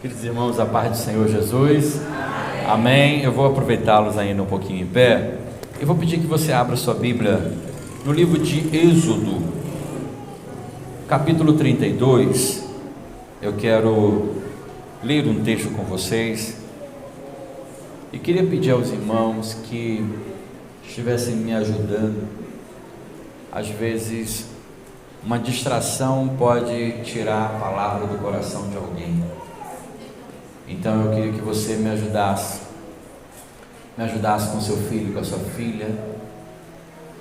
Queridos irmãos, a paz do Senhor Jesus. Amém. Eu vou aproveitá-los ainda um pouquinho em pé. Eu vou pedir que você abra sua Bíblia no livro de Êxodo, capítulo 32. Eu quero ler um texto com vocês e queria pedir aos irmãos que estivessem me ajudando. Às vezes, uma distração pode tirar a palavra do coração de alguém. Então eu queria que você me ajudasse com seu filho, com a sua filha.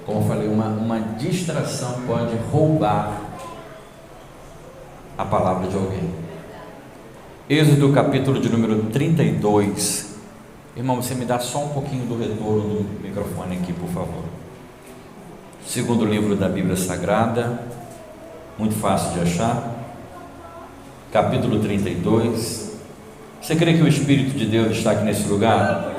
Como eu falei, uma distração pode roubar a palavra de alguém. Êxodo capítulo de número 32. Irmão, você me dá só um pouquinho do retorno do microfone aqui, por favor. Segundo livro da Bíblia Sagrada, muito fácil de achar, capítulo 32. Você crê que o Espírito de Deus está aqui nesse lugar?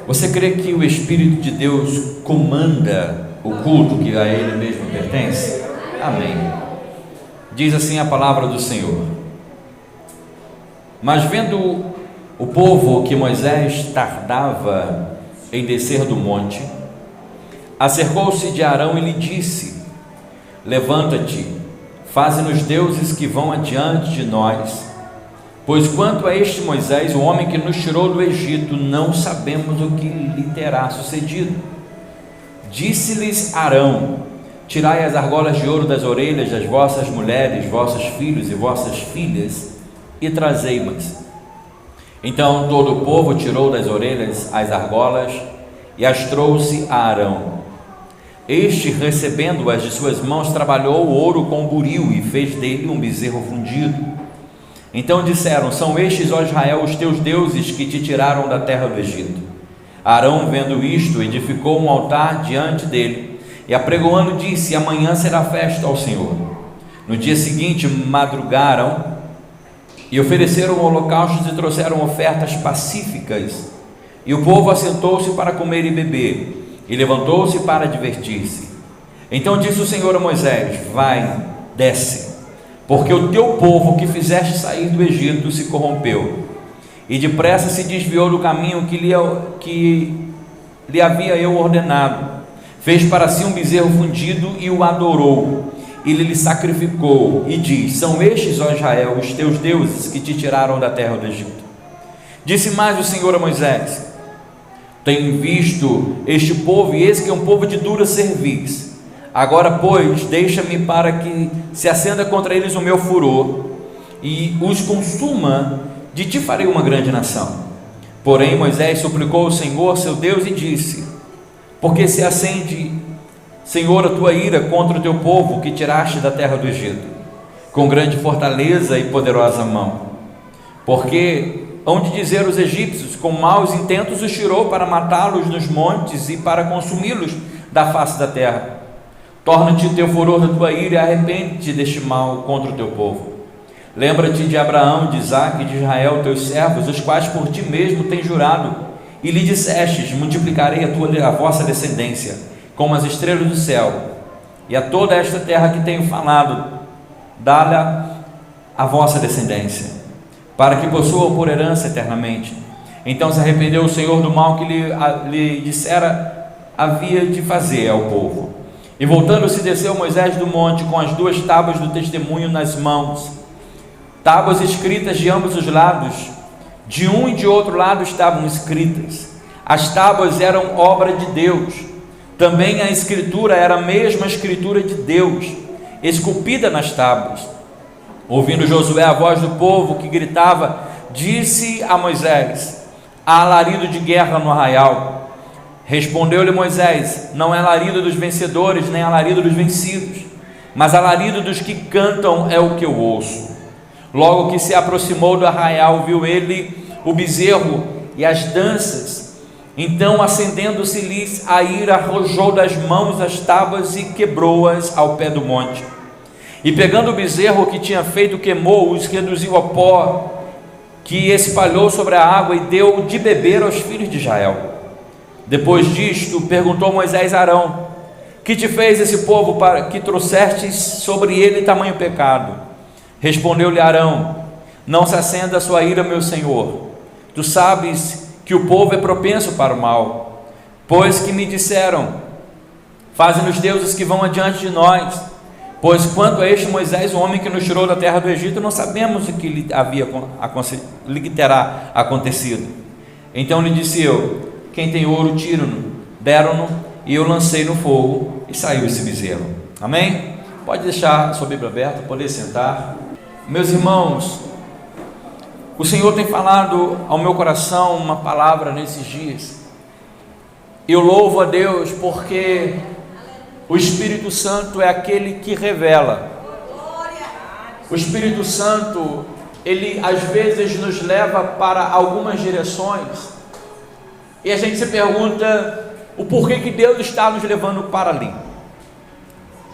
Você crê que o Espírito de Deus comanda o culto que a Ele mesmo pertence? Amém. Diz assim a palavra do Senhor: mas vendo o povo que Moisés tardava em descer do monte, acercou-se de Arão e lhe disse: levanta-te, faze-nos deuses que vão adiante de nós, pois quanto a este Moisés, o homem que nos tirou do Egito, não sabemos o que lhe terá sucedido. Disse-lhes Arão: tirai as argolas de ouro das orelhas das vossas mulheres, vossos filhos e vossas filhas, e trazei-mas. Então todo o povo tirou das orelhas as argolas e as trouxe a Arão. Este, recebendo-as de suas mãos, trabalhou o ouro com buril e fez dele um bezerro fundido. Então disseram: são estes, ó Israel, os teus deuses que te tiraram da terra do Egito. Arão, vendo isto, edificou um altar diante dele e, apregoando, disse: amanhã será festa ao Senhor. No dia seguinte madrugaram e ofereceram holocaustos e trouxeram ofertas pacíficas, e o povo assentou-se para comer e beber, e levantou-se para divertir-se. Então disse o Senhor a Moisés: vai, desce, porque o teu povo que fizeste sair do Egito se corrompeu, e depressa se desviou do caminho que lhe havia eu ordenado. Fez para si um bezerro fundido e o adorou, e lhe sacrificou, e diz: são estes, ó Israel, os teus deuses que te tiraram da terra do Egito. Disse mais o Senhor a Moisés: tenho visto este povo, e esse que é um povo de dura cerviz. Agora, pois, deixa-me para que se acenda contra eles o meu furor e os consuma, de ti farei uma grande nação. Porém Moisés suplicou ao Senhor seu Deus e disse: porque se acende, Senhor, a tua ira contra o teu povo que tiraste da terra do Egito, com grande fortaleza e poderosa mão? Porque hão de dizer os egípcios: com maus intentos os tirou para matá-los nos montes e para consumi-los da face da terra. Torna-te o teu furor da tua ira e arrepende-te deste mal contra o teu povo. Lembra-te de Abraão, de Isaque e de Israel, teus servos, os quais por ti mesmo tens jurado, e lhe dissestes: multiplicarei a vossa descendência como as estrelas do céu, e a toda esta terra que tenho falado, dá-lhe a vossa descendência, para que possuam por herança eternamente. Então se arrependeu o Senhor do mal que lhe dissera havia de fazer ao povo. E voltando-se, desceu Moisés do monte com as duas tábuas do testemunho nas mãos, tábuas escritas de ambos os lados, de um e de outro lado estavam escritas. As tábuas eram obra de Deus, também a escritura era a mesma escritura de Deus, esculpida nas tábuas. Ouvindo Josué a voz do povo que gritava, disse a Moisés: há alarido de guerra no arraial. Respondeu-lhe Moisés: não é alarido dos vencedores, nem alarido dos vencidos, mas alarido dos que cantam é o que eu ouço. Logo que se aproximou do arraial, viu ele o bezerro e as danças. Então, acendendo-se-lhes a ira, arrojou das mãos as tábuas e quebrou-as ao pé do monte. E pegando o bezerro que tinha feito, queimou-os, reduziu a pó, que espalhou sobre a água, e deu de beber aos filhos de Israel. Depois disto, perguntou Moisés a Arão: que te fez esse povo para que trouxestes sobre ele tamanho pecado? Respondeu-lhe Arão: Não se acenda a sua ira, meu Senhor. Tu sabes que o povo é propenso para o mal, pois que me disseram: faze-nos deuses que vão adiante de nós. Pois quanto a este Moisés, o homem que nos tirou da terra do Egito, não sabemos o que lhe terá acontecido. Então lhe disse eu: quem tem ouro, tira-no. Deram-no, e eu lancei no fogo, e saiu esse bezerro. Amém? Pode deixar a sua Bíblia aberta, poder sentar. Meus irmãos, o Senhor tem falado ao meu coração uma palavra nesses dias. Eu louvo a Deus porque o Espírito Santo é aquele que revela. O Espírito Santo, ele às vezes nos leva para algumas direções e a gente se pergunta o porquê que Deus está nos levando para ali.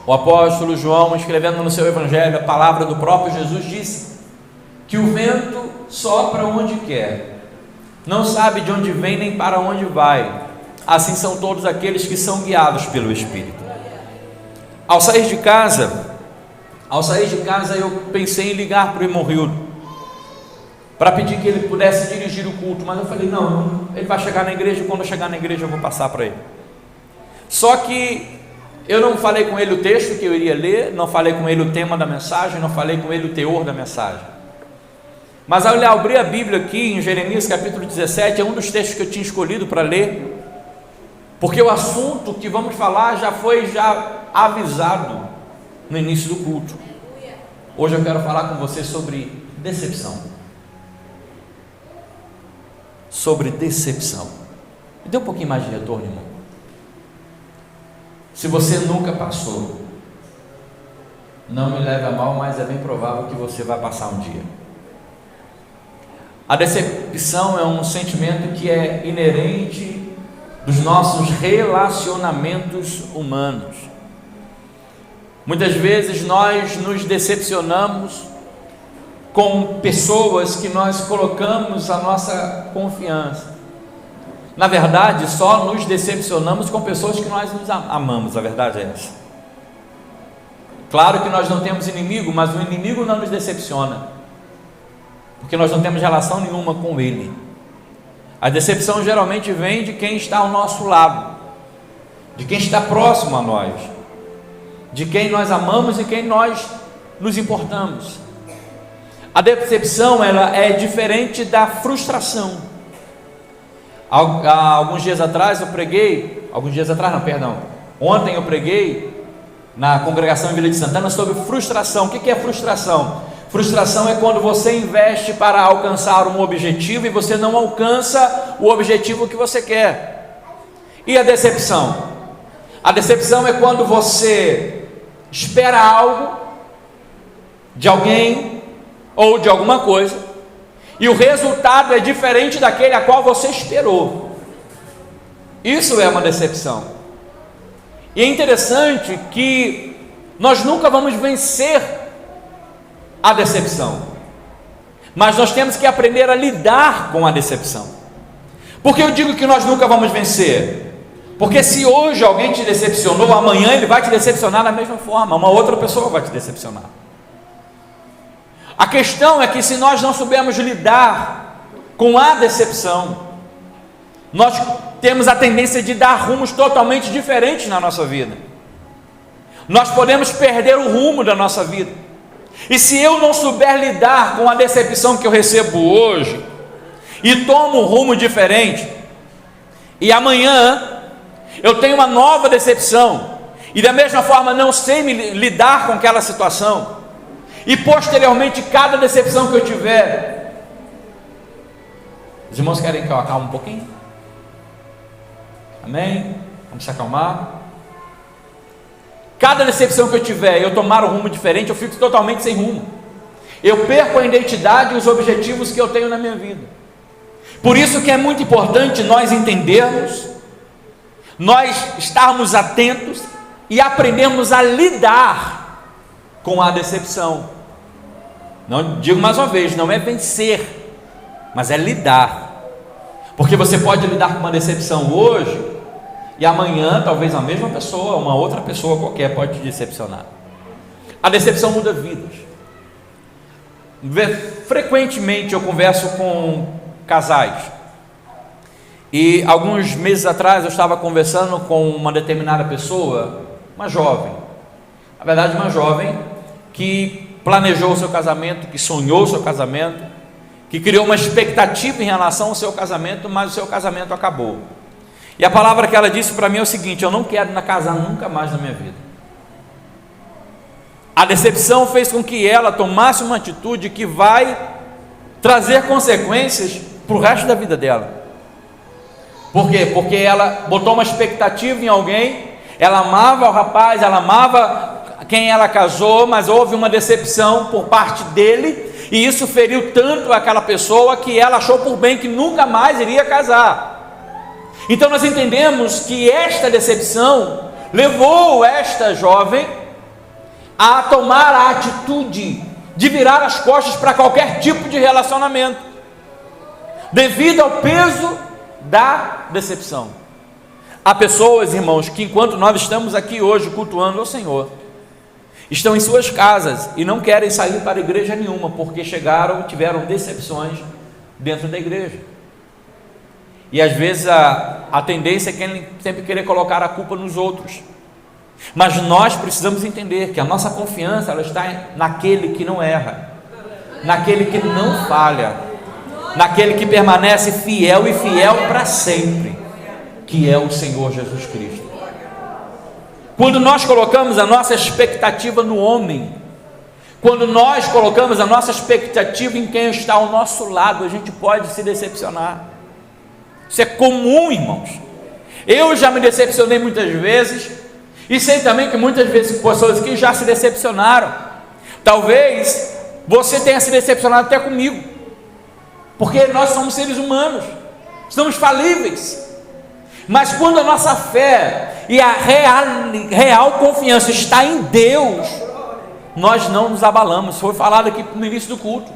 O apóstolo João, escrevendo no seu evangelho a palavra do próprio Jesus, disse que o vento sopra onde quer, não sabe de onde vem nem para onde vai. Assim são todos aqueles que são guiados pelo Espírito. Ao sair de casa eu pensei em ligar para o irmão Rildo para pedir que ele pudesse dirigir o culto, mas eu falei, não, ele vai chegar na igreja, quando eu chegar na igreja eu vou passar para ele. Só que eu não falei com ele o texto que eu iria ler, não falei com ele o tema da mensagem, não falei com ele o teor da mensagem. Mas ao abrir a Bíblia aqui em Jeremias capítulo 17, é um dos textos que eu tinha escolhido para ler, porque o assunto que vamos falar já foi avisado no início do culto. Hoje eu quero falar com você sobre decepção. Sobre decepção. Me dê um pouquinho mais de retorno, irmão. Se você nunca passou, não me leve a mal, mas é bem provável que você vai passar um dia. A decepção é um sentimento que é inerente dos nossos relacionamentos humanos. Muitas vezes nós nos decepcionamos com pessoas que nós colocamos a nossa confiança. Na verdade, só nos decepcionamos com pessoas que nós nos amamos, a verdade é essa. Claro que nós não temos inimigo, mas o inimigo não nos decepciona, porque nós não temos relação nenhuma com ele. A decepção geralmente vem de quem está ao nosso lado, de quem está próximo a nós, de quem nós amamos e quem nós nos importamos. A decepção, ela é diferente da frustração. Há alguns dias atrás eu preguei, ontem eu preguei na congregação em Vila de Santana sobre frustração. O que é frustração? Frustração é quando você investe para alcançar um objetivo e você não alcança o objetivo que você quer. E a decepção? A decepção é quando você espera algo de alguém ou de alguma coisa e o resultado é diferente daquele a qual você esperou. Isso é uma decepção. E é interessante que nós nunca vamos vencer a decepção, mas nós temos que aprender a lidar com a decepção. Por que eu digo que nós nunca vamos vencer? Porque se hoje alguém te decepcionou, amanhã ele vai te decepcionar da mesma forma, uma outra pessoa vai te decepcionar. A questão é que se nós não soubermos lidar com a decepção, nós temos a tendência de dar rumos totalmente diferentes na nossa vida. Nós podemos perder o rumo da nossa vida. E se eu não souber lidar com a decepção que eu recebo hoje, e tomo um rumo diferente, e amanhã eu tenho uma nova decepção, e da mesma forma não sei lidar com aquela situação, e posteriormente cada decepção que eu tiver, os irmãos querem que eu acalme um pouquinho? Amém? Vamos se acalmar. Cada decepção que eu tiver, eu tomar um rumo diferente, eu fico totalmente sem rumo. Eu perco a identidade e os objetivos que eu tenho na minha vida. Por isso que é muito importante nós entendermos, nós estarmos atentos e aprendermos a lidar com a decepção. Não digo mais uma vez, não é vencer, mas é lidar. Porque você pode lidar com uma decepção hoje e amanhã talvez a mesma pessoa, uma outra pessoa qualquer pode te decepcionar. A decepção muda vidas. frequentemente eu converso com casais, e alguns meses atrás eu estava conversando com uma determinada pessoa, uma jovem, na verdade uma jovem que planejou o seu casamento, que sonhou o seu casamento, que criou uma expectativa em relação ao seu casamento, mas o seu casamento acabou. E a palavra que ela disse para mim é o seguinte: eu não quero casar nunca mais na minha vida. A decepção fez com que ela tomasse uma atitude que vai trazer consequências para o resto da vida dela. Por quê? Porque ela botou uma expectativa em alguém, ela amava o rapaz, ela amava quem ela casou, mas houve uma decepção por parte dele, e isso feriu tanto aquela pessoa que ela achou por bem que nunca mais iria casar. Então nós entendemos que esta decepção levou esta jovem a tomar a atitude de virar as costas para qualquer tipo de relacionamento, devido ao peso da decepção. Há pessoas, irmãos, que enquanto nós estamos aqui hoje cultuando ao Senhor, estão em suas casas e não querem sair para igreja nenhuma, porque tiveram decepções dentro da igreja. E às vezes a tendência é sempre querer colocar a culpa nos outros. Mas nós precisamos entender que a nossa confiança ela está naquele que não erra, naquele que não falha, naquele que permanece fiel e fiel para sempre, que é o Senhor Jesus Cristo. Quando nós colocamos a nossa expectativa no homem, quando nós colocamos a nossa expectativa em quem está ao nosso lado, a gente pode se decepcionar. Isso é comum, irmãos. Eu já me decepcionei muitas vezes, e sei também que muitas vezes pessoas que já se decepcionaram. Talvez você tenha se decepcionado até comigo, porque nós somos seres humanos, somos falíveis. Mas quando a nossa fé e a real confiança está em Deus, nós não nos abalamos. Foi falado aqui no início do culto: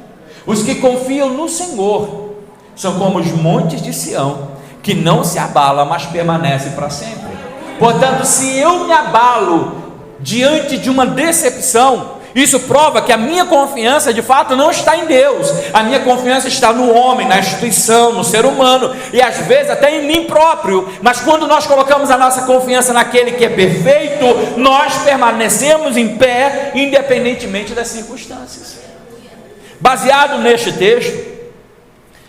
os que confiam no Senhor são como os montes de Sião, que não se abalam, mas permanecem para sempre. Portanto, se eu me abalo diante de uma decepção, isso prova que a minha confiança de fato não está em Deus, a minha confiança está no homem, na instituição, no ser humano, e às vezes até em mim próprio. Mas quando nós colocamos a nossa confiança naquele que é perfeito, nós permanecemos em pé, independentemente das circunstâncias. Baseado neste texto,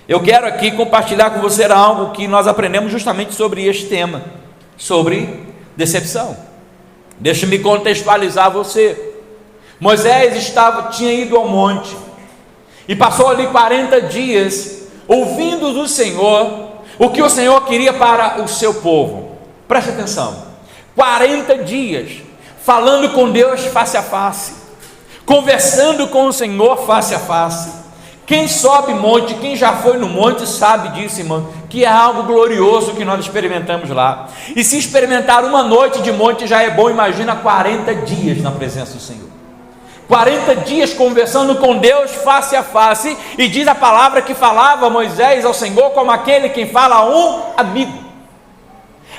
eu quero aqui compartilhar com você algo que nós aprendemos justamente sobre este tema, sobre decepção. Deixe-me contextualizar você. Moisés tinha ido ao monte e passou ali 40 dias ouvindo do Senhor o que o Senhor queria para o seu povo. Preste atenção: 40 dias falando com Deus face a face, conversando com o Senhor face a face. Quem sobe monte, quem já foi no monte sabe disso, irmão, que é algo glorioso que nós experimentamos lá. E se experimentar uma noite de monte já é bom, imagina 40 dias na presença do Senhor. 40 dias conversando com Deus face a face, e diz a palavra que falava Moisés ao Senhor como aquele quem fala a um amigo.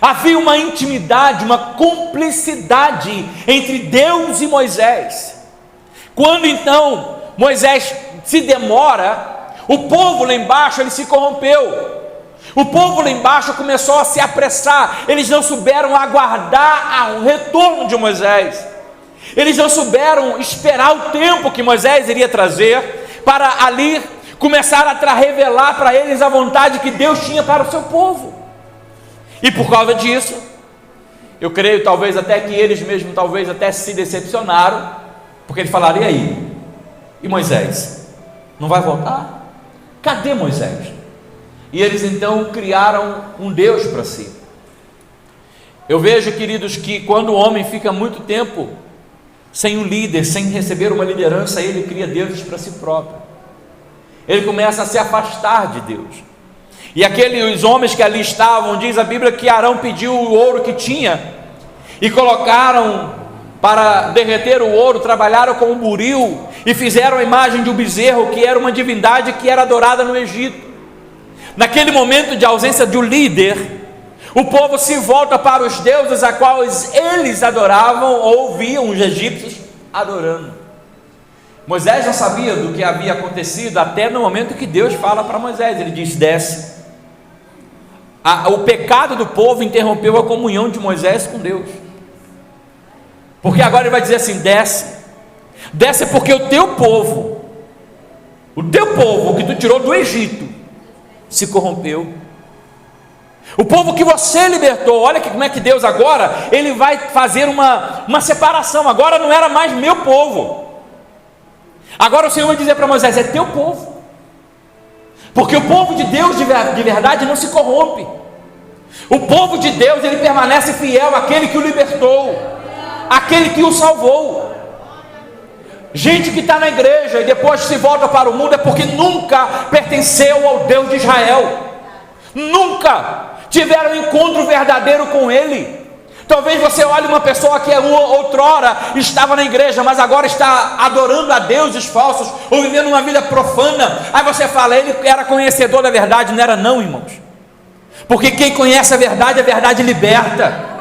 Havia uma intimidade, uma cumplicidade entre Deus e Moisés. Quando então Moisés se demora, o povo lá embaixo ele se corrompeu. O povo lá embaixo começou a se apressar, eles não souberam aguardar o retorno de Moisés. Eles não souberam esperar o tempo que Moisés iria trazer, para ali começar a revelar para eles a vontade que Deus tinha para o seu povo. E por causa disso, eu creio talvez até que eles mesmos talvez até se decepcionaram, porque eles falaram: e aí? E Moisés? Não vai voltar? Cadê Moisés? E eles então criaram um Deus para si. Eu vejo, queridos, que quando o homem fica muito tempo sem um líder, sem receber uma liderança, ele cria deuses para si próprio. Ele começa a se afastar de Deus. E aqueles homens que ali estavam, diz a Bíblia que Arão pediu o ouro que tinha, e colocaram para derreter o ouro, trabalharam com um buril, e fizeram a imagem de um bezerro, que era uma divindade que era adorada no Egito. Naquele momento de ausência de um líder, o povo se volta para os deuses a quais eles adoravam, ou viam os egípcios adorando. Moisés não sabia do que havia acontecido até no momento que Deus fala para Moisés. Ele diz: desce. O pecado do povo interrompeu a comunhão de Moisés com Deus, porque agora ele vai dizer assim: desce. Desce porque o teu povo que tu tirou do Egito se corrompeu. O povo que você libertou, olha como é que Deus agora, ele vai fazer uma separação. Agora não era mais meu povo. Agora o Senhor vai dizer para Moisés: é teu povo. Porque o povo de Deus de verdade não se corrompe. O povo de Deus, ele permanece fiel àquele que o libertou, àquele que o salvou. Gente que está na igreja e depois se volta para o mundo é porque nunca pertenceu ao Deus de Israel, nunca tiveram um encontro verdadeiro com Ele. Talvez você olhe uma pessoa que outrora estava na igreja, mas agora está adorando a deuses falsos, ou vivendo uma vida profana. Aí você fala: ele era conhecedor da verdade. Não era não, irmãos, porque quem conhece a verdade liberta.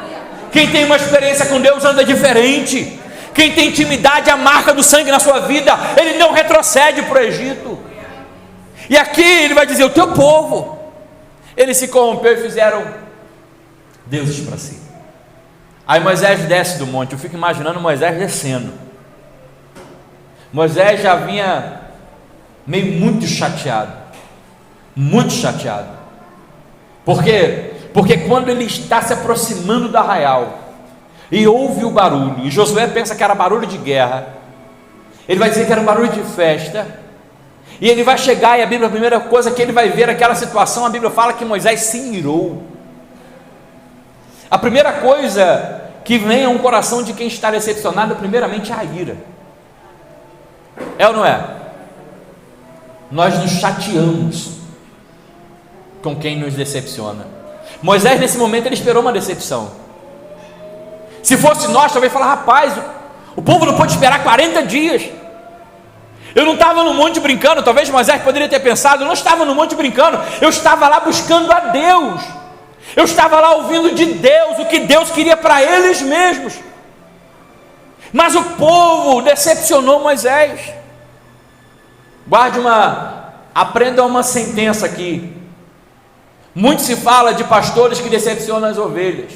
Quem tem uma experiência com Deus anda diferente. Quem tem intimidade, a marca do sangue na sua vida, ele não retrocede para o Egito. E aqui ele vai dizer: o teu povo, ele se corrompeu e fizeram deuses para si. Aí Moisés desce do monte. Eu fico imaginando Moisés descendo. Moisés já vinha muito chateado. Muito chateado. Por quê? Porque quando ele está se aproximando do arraial e ouve o barulho, e Josué pensa que era barulho de guerra, ele vai dizer que era um barulho de festa, e ele vai chegar, e a Bíblia, a primeira coisa que ele vai ver aquela situação, a Bíblia fala que Moisés se irou. A primeira coisa que vem a um coração de quem está decepcionado, primeiramente, é a ira. É ou não é? Nós nos chateamos com quem nos decepciona. Moisés, nesse momento, ele esperou uma decepção. Se fosse nós, talvez falar: rapaz, o povo não pode esperar 40 dias. Eu não estava no monte brincando. Talvez Moisés poderia ter pensado: eu não estava no monte brincando, eu estava lá buscando a Deus. Eu estava lá ouvindo de Deus o que Deus queria para eles mesmos. Mas o povo decepcionou Moisés. Aprenda uma sentença aqui. Muito se fala de pastores que decepcionam as ovelhas.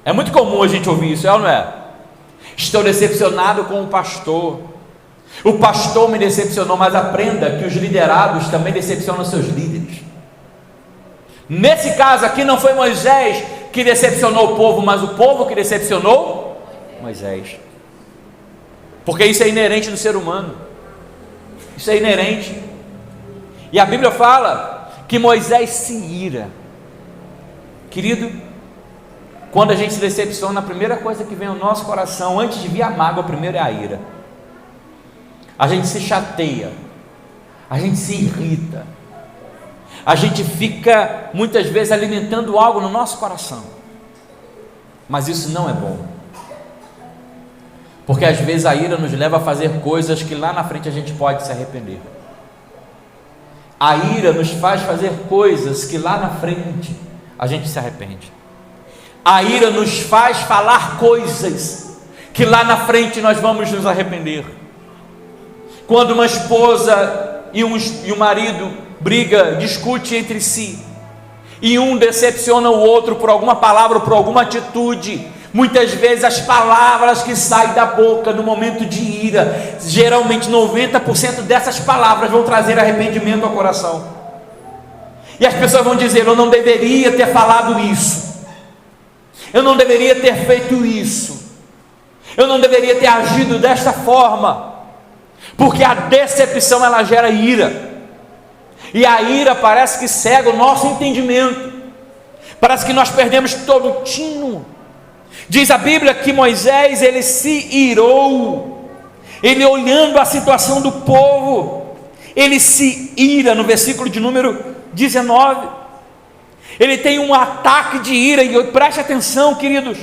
É muito comum a gente ouvir isso, é ou não é? Estou decepcionado com o pastor. O pastor me decepcionou. Mas aprenda que os liderados também decepcionam seus líderes. Nesse caso aqui não foi Moisés que decepcionou o povo, mas o povo que decepcionou Moisés. Porque isso é inerente do ser humano. Isso é inerente. E a Bíblia fala que Moisés se ira. Querido, quando a gente se decepciona, a primeira coisa que vem ao nosso coração, antes de vir a mágoa, primeiro é a ira. A gente se chateia, a gente se irrita, a gente fica muitas vezes alimentando algo no nosso coração. Mas isso não é bom, porque às vezes a ira nos leva a fazer coisas que lá na frente a gente pode se arrepender. A ira nos faz fazer coisas que lá na frente a gente se arrepende. A ira nos faz falar coisas que lá na frente nós vamos nos arrepender. Quando uma esposa e um marido briga, discute entre si, e um decepciona o outro por alguma palavra ou por alguma atitude, muitas vezes as palavras que saem da boca no momento de ira, geralmente 90% dessas palavras vão trazer arrependimento ao coração. E as pessoas vão dizer: eu não deveria ter falado isso, eu não deveria ter feito isso, eu não deveria ter agido desta forma. Porque a decepção, ela gera ira, e a ira parece que cega o nosso entendimento, parece que nós perdemos todo o tino. Diz a Bíblia que Moisés, ele se irou, ele olhando a situação do povo, ele se ira. No versículo de número 19, ele tem um ataque de ira. E preste atenção, queridos,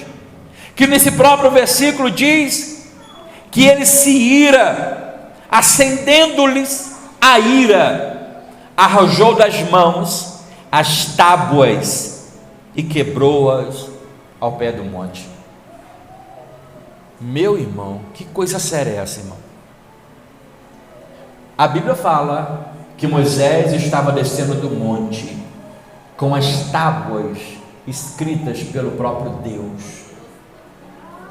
que nesse próprio versículo diz que ele se ira, acendendo-lhes a ira, arrojou das mãos as tábuas e quebrou-as ao pé do monte. Meu irmão, que coisa séria é essa, irmão? A Bíblia fala que Moisés estava descendo do monte com as tábuas escritas pelo próprio Deus.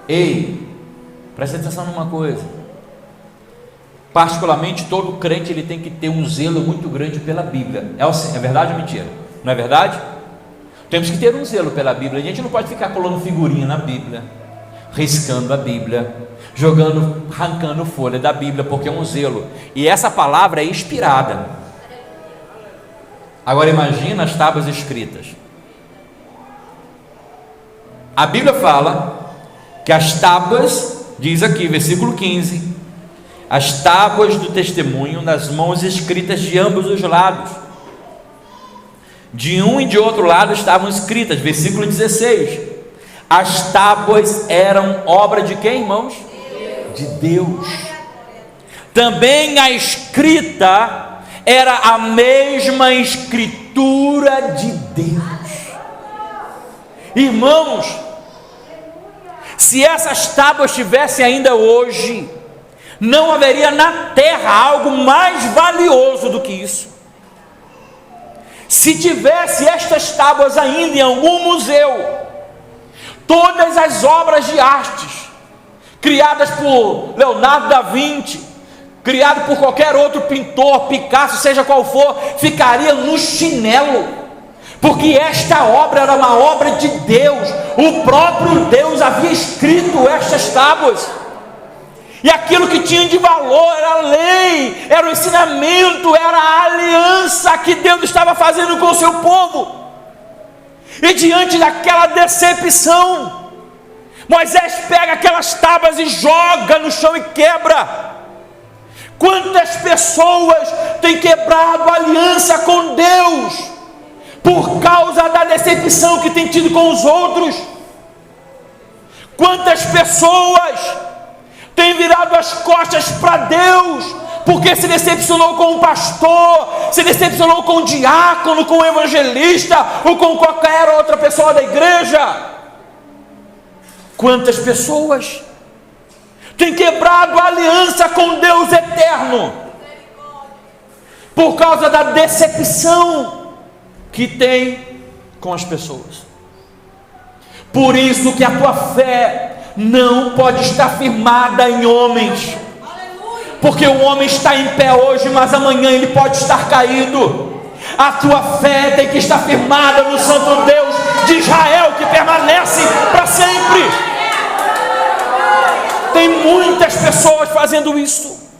Ei, presta atenção numa coisa. Particularmente, todo crente ele tem que ter um zelo muito grande pela Bíblia. É verdade ou mentira? Não é verdade? Temos que ter um zelo pela Bíblia. A gente não pode ficar colando figurinha na Bíblia, riscando a Bíblia, jogando, arrancando folha da Bíblia, porque é um zelo. E essa palavra é inspirada. Agora imagina as tábuas escritas. A Bíblia fala que as tábuas, diz aqui, versículo 15, as tábuas do testemunho nas mãos escritas de ambos os lados, de um e de outro lado estavam escritas, versículo 16, as tábuas eram obra de quem, irmãos? De Deus. Também a escrita era a mesma escritura de Deus. Irmãos, se essas tábuas estivessem ainda hoje, não haveria na terra algo mais valioso do que isso. Se tivesse estas tábuas ainda em algum museu, todas as obras de artes criadas por Leonardo da Vinci, criado por qualquer outro pintor, Picasso, seja qual for, ficaria no chinelo, porque esta obra era uma obra de Deus. O próprio Deus havia escrito estas tábuas, e aquilo que tinha de valor era a lei, era o ensinamento, era a aliança que Deus estava fazendo com o seu povo. E diante daquela decepção, Moisés pega aquelas tábuas e joga no chão e quebra. Quantas pessoas têm quebrado a aliança com Deus por causa da decepção que tem tido com os outros? Quantas pessoas têm virado as costas para Deus porque se decepcionou com o pastor, se decepcionou com o diácono, com o evangelista ou com qualquer outra pessoa da igreja? Quantas pessoas têm quebrado a aliança com Deus eterno por causa da decepção que tem com as pessoas? Por isso que a tua fé não pode estar firmada em homens, porque o homem está em pé hoje, mas amanhã ele pode estar caído. A tua fé tem que estar firmada no Santo Deus de Israel, que permanece para sempre. Tem muitas pessoas fazendo isso,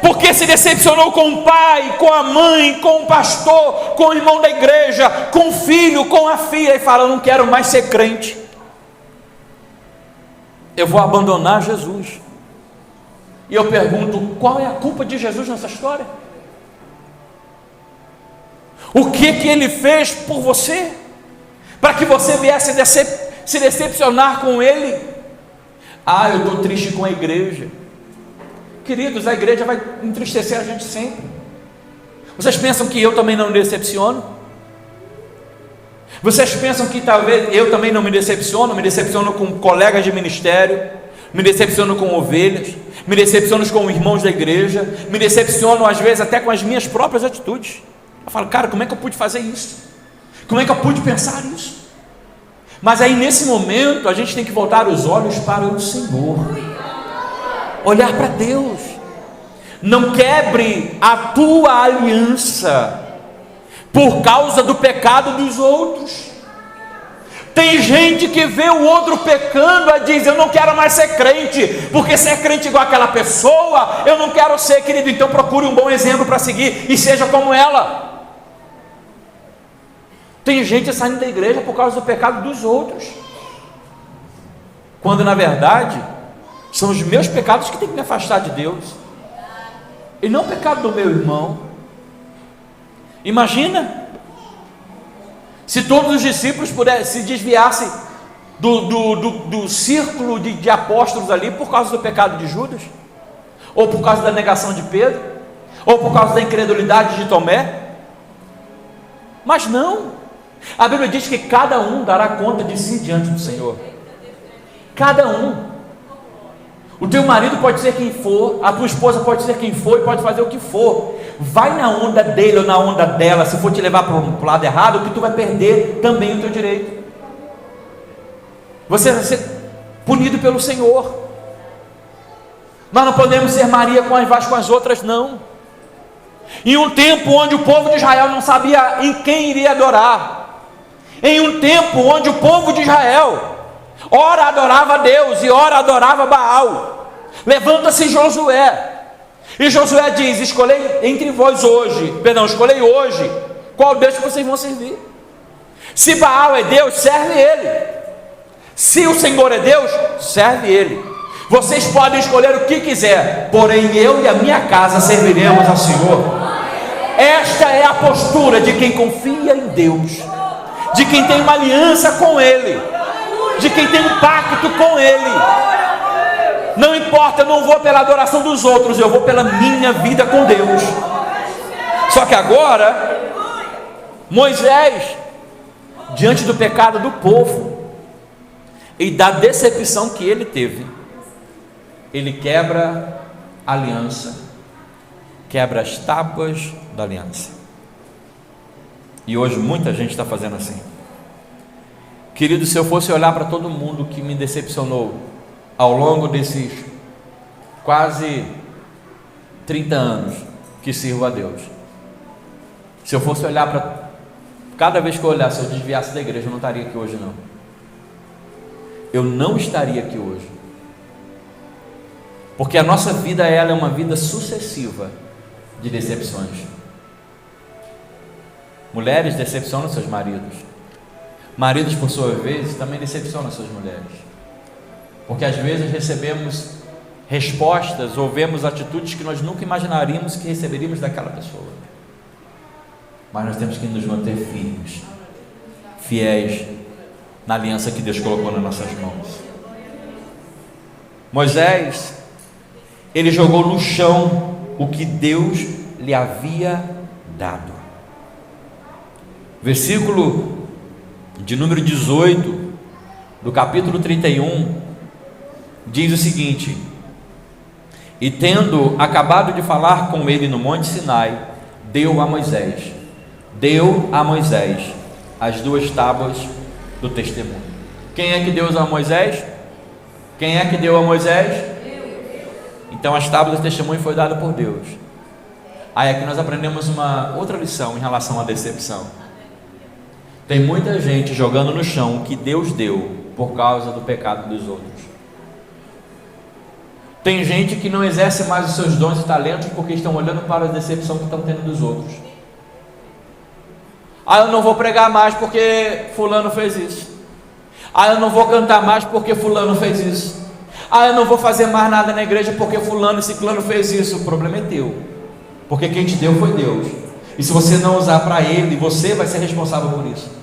porque se decepcionou com o pai, com a mãe, com o pastor, com o irmão da igreja, com o filho, com a filha, e fala: não quero mais ser crente, eu vou abandonar Jesus. E eu pergunto: qual é a culpa de Jesus nessa história? O que ele fez por você, para que você viesse se decepcionar com ele? Ah, eu estou triste com a igreja. Queridos, a igreja vai entristecer a gente sempre. Vocês pensam que eu também não me decepciono? Vocês pensam que talvez eu também não me decepciono? Me decepciono com colegas de ministério, me decepciono com ovelhas, me decepciono com irmãos da igreja, me decepciono às vezes até com as minhas próprias atitudes. Eu falo: cara, como é que eu pude fazer isso? Como é que eu pude pensar isso? Mas aí nesse momento a gente tem que voltar os olhos para o Senhor, olhar para Deus. Não quebre a tua aliança por causa do pecado dos outros. Tem gente que vê o outro pecando e diz: eu não quero mais ser crente, porque ser crente igual aquela pessoa, eu não quero ser, querido. Então procure um bom exemplo para seguir e seja como ela. Tem gente saindo da igreja por causa do pecado dos outros, quando na verdade são os meus pecados que tem que me afastar de Deus, e não o pecado do meu irmão. Imagina se todos os discípulos se desviassem do círculo de apóstolos ali por causa do pecado de Judas, ou por causa da negação de Pedro, ou por causa da incredulidade de Tomé. Mas não, a Bíblia diz que cada um dará conta de si diante do Senhor. Cada um. O teu marido pode ser quem for, a tua esposa pode ser quem for e pode fazer o que for. Vai na onda dele ou na onda dela. Se for te levar para o lado errado, que tu vai perder também o teu direito. Você vai ser punido pelo Senhor. Nós não podemos ser Maria com as outras, não. Em um tempo onde o povo de Israel não sabia em quem iria adorar, em um tempo onde o povo de Israel ora adorava Deus e ora adorava Baal, levanta-se Josué, e Josué diz: escolhei hoje qual Deus que vocês vão servir. Se Baal é Deus, serve ele. Se o Senhor é Deus, serve ele. Vocês podem escolher o que quiser, porém eu e a minha casa serviremos ao Senhor. Esta é a postura de quem confia em Deus, de quem tem uma aliança com Ele, de quem tem um pacto com Ele. Não importa, eu não vou pela adoração dos outros, eu vou pela minha vida com Deus. Só que agora, Moisés, diante do pecado do povo e da decepção que ele teve, ele quebra a aliança, quebra as tábuas da aliança. E hoje muita gente está fazendo assim. Querido, se eu fosse olhar para todo mundo que me decepcionou ao longo desses quase 30 anos que sirvo a Deus, se eu fosse olhar para cada vez que eu olhasse, se eu desviasse da igreja, eu não estaria aqui hoje, não. Eu não estaria aqui hoje, porque a nossa vida, ela é uma vida sucessiva de decepções. Mulheres decepcionam seus maridos, maridos por sua vez também decepcionam suas mulheres, porque às vezes recebemos respostas ou vemos atitudes que nós nunca imaginaríamos que receberíamos daquela pessoa, mas nós temos que nos manter firmes, fiéis na aliança que Deus colocou nas nossas mãos. Moisés, ele jogou no chão o que Deus lhe havia dado. Versículo de número 18 do capítulo 31 diz o seguinte: e tendo acabado de falar com ele no monte Sinai, deu a Moisés as 2 tábuas do testemunho. Quem é que deu a Moisés? Quem é que deu a Moisés? Então as tábuas do testemunho foi dado por Deus. Aí aqui nós aprendemos uma outra lição em relação à decepção. Tem muita gente jogando no chão o que Deus deu por causa do pecado dos outros. Tem gente que não exerce mais os seus dons e talentos porque estão olhando para a decepção que estão tendo dos outros. Eu não vou pregar mais porque fulano fez isso. Eu não vou cantar mais porque fulano fez isso. Eu não vou fazer mais nada na igreja porque fulano e ciclano fez isso. O problema é teu, porque quem te deu foi Deus, e se você não usar para Ele, você vai ser responsável por isso.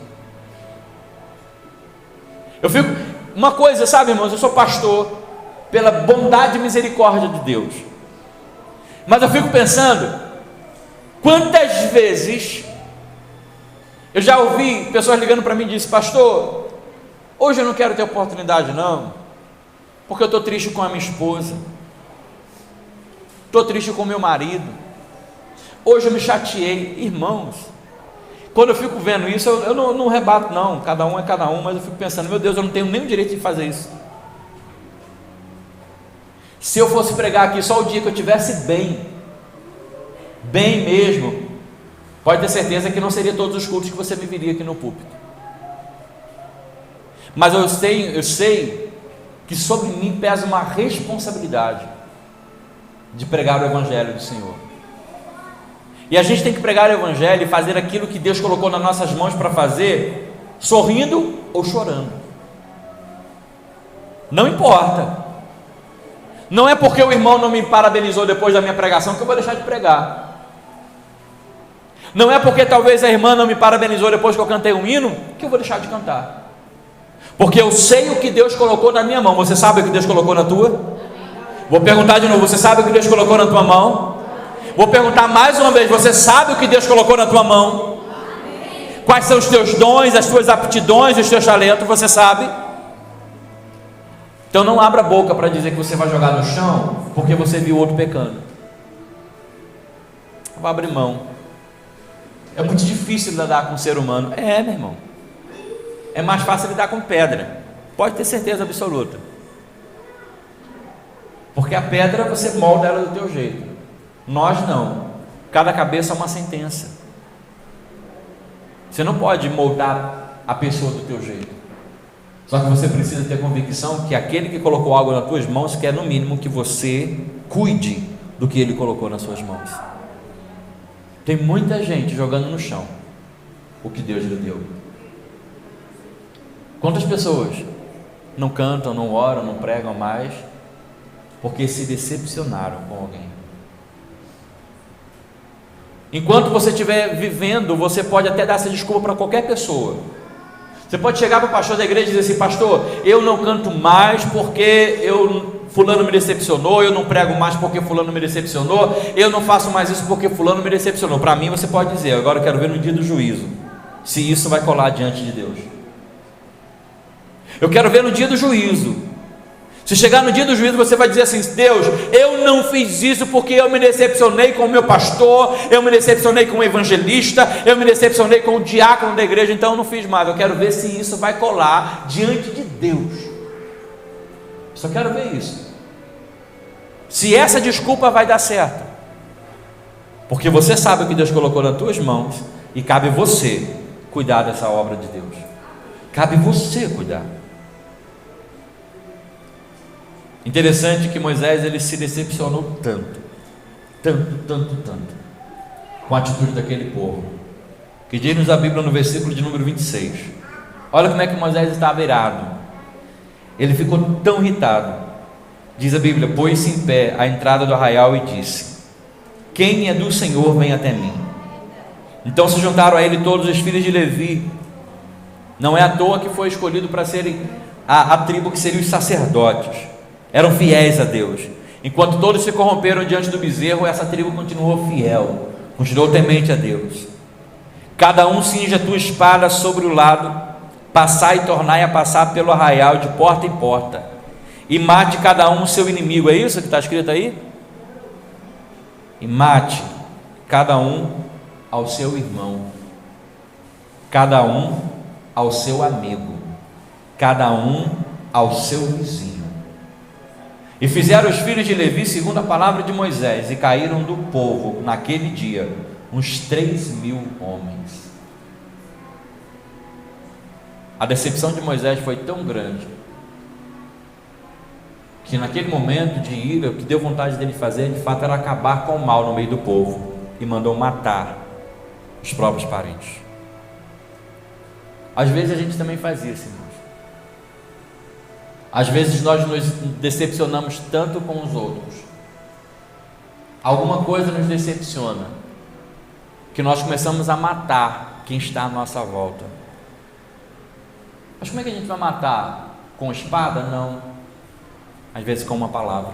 Eu fico, uma coisa, sabe, irmãos, eu sou pastor pela bondade e misericórdia de Deus, mas eu fico pensando, quantas vezes eu já ouvi pessoas ligando para mim e dizem: pastor, hoje eu não quero ter oportunidade não, porque eu estou triste com a minha esposa, estou triste com o meu marido, hoje eu me chateei. Irmãos, quando eu fico vendo isso, eu não rebato não, cada um é cada um, mas eu fico pensando: meu Deus, eu não tenho nem o direito de fazer isso. Se eu fosse pregar aqui só o dia que eu estivesse bem mesmo, pode ter certeza que não seria todos os cultos que você me viria aqui no púlpito. Mas eu sei que sobre mim pesa uma responsabilidade de pregar o Evangelho do Senhor. E a gente tem que pregar o Evangelho e fazer aquilo que Deus colocou nas nossas mãos para fazer, sorrindo ou chorando. Não importa. Não é porque o irmão não me parabenizou depois da minha pregação que eu vou deixar de pregar. Não é porque talvez a irmã não me parabenizou depois que eu cantei um hino que eu vou deixar de cantar. Porque eu sei o que Deus colocou na minha mão. Você sabe o que Deus colocou na tua? Vou perguntar de novo: você sabe o que Deus colocou na tua mão? Vou perguntar mais uma vez: você sabe o que Deus colocou na tua mão? Quais são os teus dons, as tuas aptidões, os teus talentos? Você sabe? Então não abra a boca para dizer que você vai jogar no chão porque você viu outro pecando. Vai abrir mão. É muito difícil lidar com o ser humano. Meu irmão. É mais fácil lidar com pedra. Pode ter certeza absoluta. Porque a pedra você molda ela do teu jeito. Nós não. Cada cabeça é uma sentença. Você não pode moldar a pessoa do teu jeito. Só que você precisa ter convicção que aquele que colocou algo nas tuas mãos quer no mínimo que você cuide do que ele colocou nas suas mãos. Tem muita gente jogando no chão o que Deus lhe deu. Quantas pessoas não cantam, não oram, não pregam mais porque se decepcionaram com alguém? Enquanto você estiver vivendo, você pode até dar essa desculpa para qualquer pessoa. Você pode chegar para o pastor da igreja e dizer assim: pastor, eu não canto mais porque fulano me decepcionou, eu não prego mais porque fulano me decepcionou, eu não faço mais isso porque fulano me decepcionou. Para mim você pode dizer: agora eu quero ver no dia do juízo se isso vai colar diante de Deus. Eu quero ver no dia do juízo. Se chegar no dia do juízo, você vai dizer assim: Deus, eu não fiz isso porque eu me decepcionei com o meu pastor, eu me decepcionei com o evangelista, eu me decepcionei com o diácono da igreja, então eu não fiz mais. Eu quero ver se isso vai colar diante de Deus. Só quero ver isso. Se essa desculpa vai dar certo, porque você sabe o que Deus colocou nas tuas mãos e cabe você cuidar dessa obra de Deus. Cabe você cuidar. Interessante que Moisés ele se decepcionou tanto com a atitude daquele povo, que diz-nos a Bíblia no versículo de número 26. Olha como é que Moisés estava irado. Ele ficou tão irritado, diz a Bíblia: pôs-se em pé à entrada do arraial e disse: quem é do Senhor vem até mim. Então se juntaram a ele todos os filhos de Levi. Não é à toa que foi escolhido para serem a tribo que seriam os sacerdotes. Eram fiéis a Deus. Enquanto todos se corromperam diante do bezerro, essa tribo continuou fiel, continuou temente a Deus. Cada um cinge a tua espada sobre o lado, passai e tornai a passar pelo arraial de porta em porta, e mate cada um o seu inimigo. É isso que está escrito aí? E mate cada um ao seu irmão, cada um ao seu amigo, cada um ao seu vizinho. E fizeram os filhos de Levi segundo a palavra de Moisés, e caíram do povo naquele dia uns 3.000 homens. A decepção de Moisés foi tão grande que naquele momento de ira, o que deu vontade dele fazer de fato era acabar com o mal no meio do povo, e mandou matar os próprios parentes. Às vezes a gente também faz isso, irmãos. Às vezes nós nos decepcionamos tanto com os outros, alguma coisa nos decepciona, que nós começamos a matar quem está à nossa volta. Mas como é que a gente vai matar? Com espada? Não. Às vezes com uma palavra.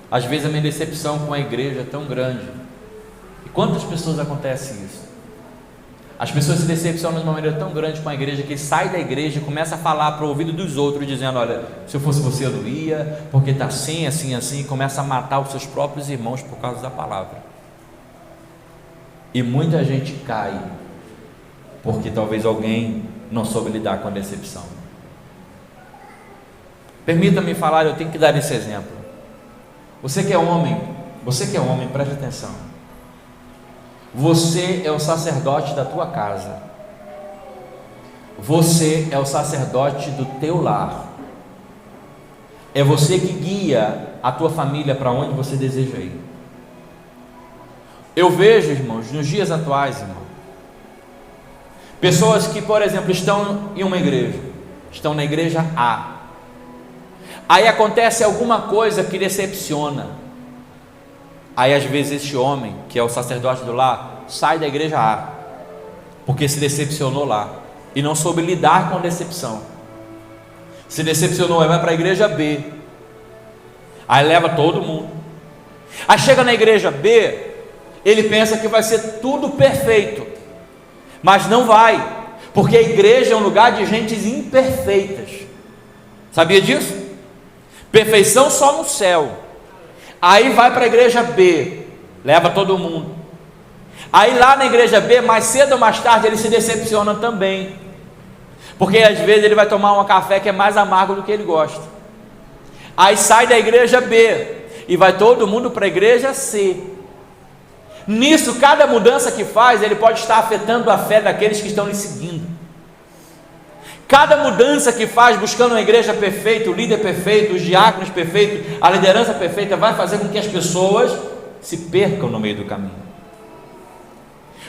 Às vezes a minha decepção com a igreja é tão grande. E quantas pessoas acontece isso? As pessoas se decepcionam de uma maneira tão grande com a igreja, que sai da igreja e começa a falar para o ouvido dos outros, dizendo: olha, se eu fosse você eu não ia, porque está assim, assim, assim, e começa a matar os seus próprios irmãos por causa da palavra. E muita gente cai, porque talvez alguém não soube lidar com a decepção. Permita-me falar, eu tenho que dar esse exemplo. Você que é homem, preste atenção. Você é o sacerdote da tua casa. Você é o sacerdote do teu lar. É você que guia a tua família para onde você deseja ir. Eu vejo, irmãos, nos dias atuais, irmão, pessoas que, por exemplo, estão em uma igreja, estão na igreja A. Aí acontece alguma coisa que decepciona. Aí às vezes este homem, que é o sacerdote do lar, sai da igreja A, porque se decepcionou lá, e não soube lidar com a decepção. Se decepcionou, aí vai para a igreja B, aí leva todo mundo. Aí chega na igreja B, ele pensa que vai ser tudo perfeito, mas não vai, porque a igreja é um lugar de gentes imperfeitas. Sabia disso? Perfeição só no céu. Aí vai para a igreja B, leva todo mundo. Aí lá na igreja B, mais cedo ou mais tarde, ele se decepciona também, porque às vezes ele vai tomar um café que é mais amargo do que ele gosta. Aí sai da igreja B e vai todo mundo para a igreja C. Nisso, cada mudança que faz, ele pode estar afetando a fé daqueles que estão lhe seguindo. Cada mudança que faz, buscando uma igreja perfeita, o líder perfeito, os diáconos perfeitos, a liderança perfeita, vai fazer com que as pessoas se percam no meio do caminho.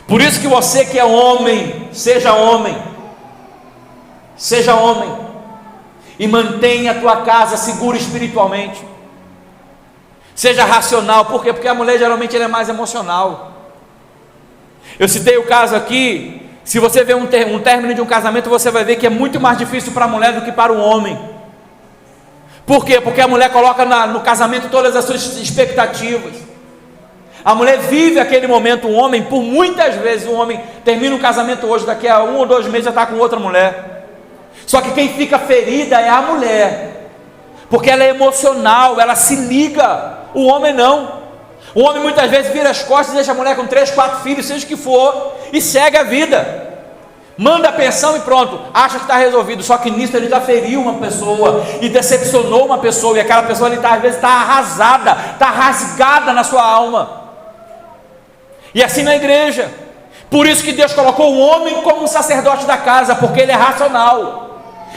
Por isso que você que é homem, seja homem, e mantenha a tua casa segura espiritualmente. Seja racional. Por quê? Porque a mulher geralmente ela é mais emocional. Eu citei o caso aqui. Se você vê um término de um casamento, você vai ver que é muito mais difícil para a mulher do que para o homem. Por quê? Porque a mulher coloca no casamento todas as suas expectativas. A mulher vive aquele momento. O homem, por muitas vezes, o homem termina um casamento hoje, daqui a 1 ou 2 meses já está com outra mulher. Só que quem fica ferida é a mulher, porque ela é emocional, ela se liga. O homem não. O homem muitas vezes vira as costas e deixa a mulher com 3, 4 filhos, seja o que for, e segue a vida, manda a pensão e pronto, acha que está resolvido. Só que nisso ele já feriu uma pessoa e decepcionou uma pessoa, e aquela pessoa ele às vezes está arrasada, está rasgada na sua alma. E assim na igreja. Por isso que Deus colocou o homem como um sacerdote da casa, porque ele é racional.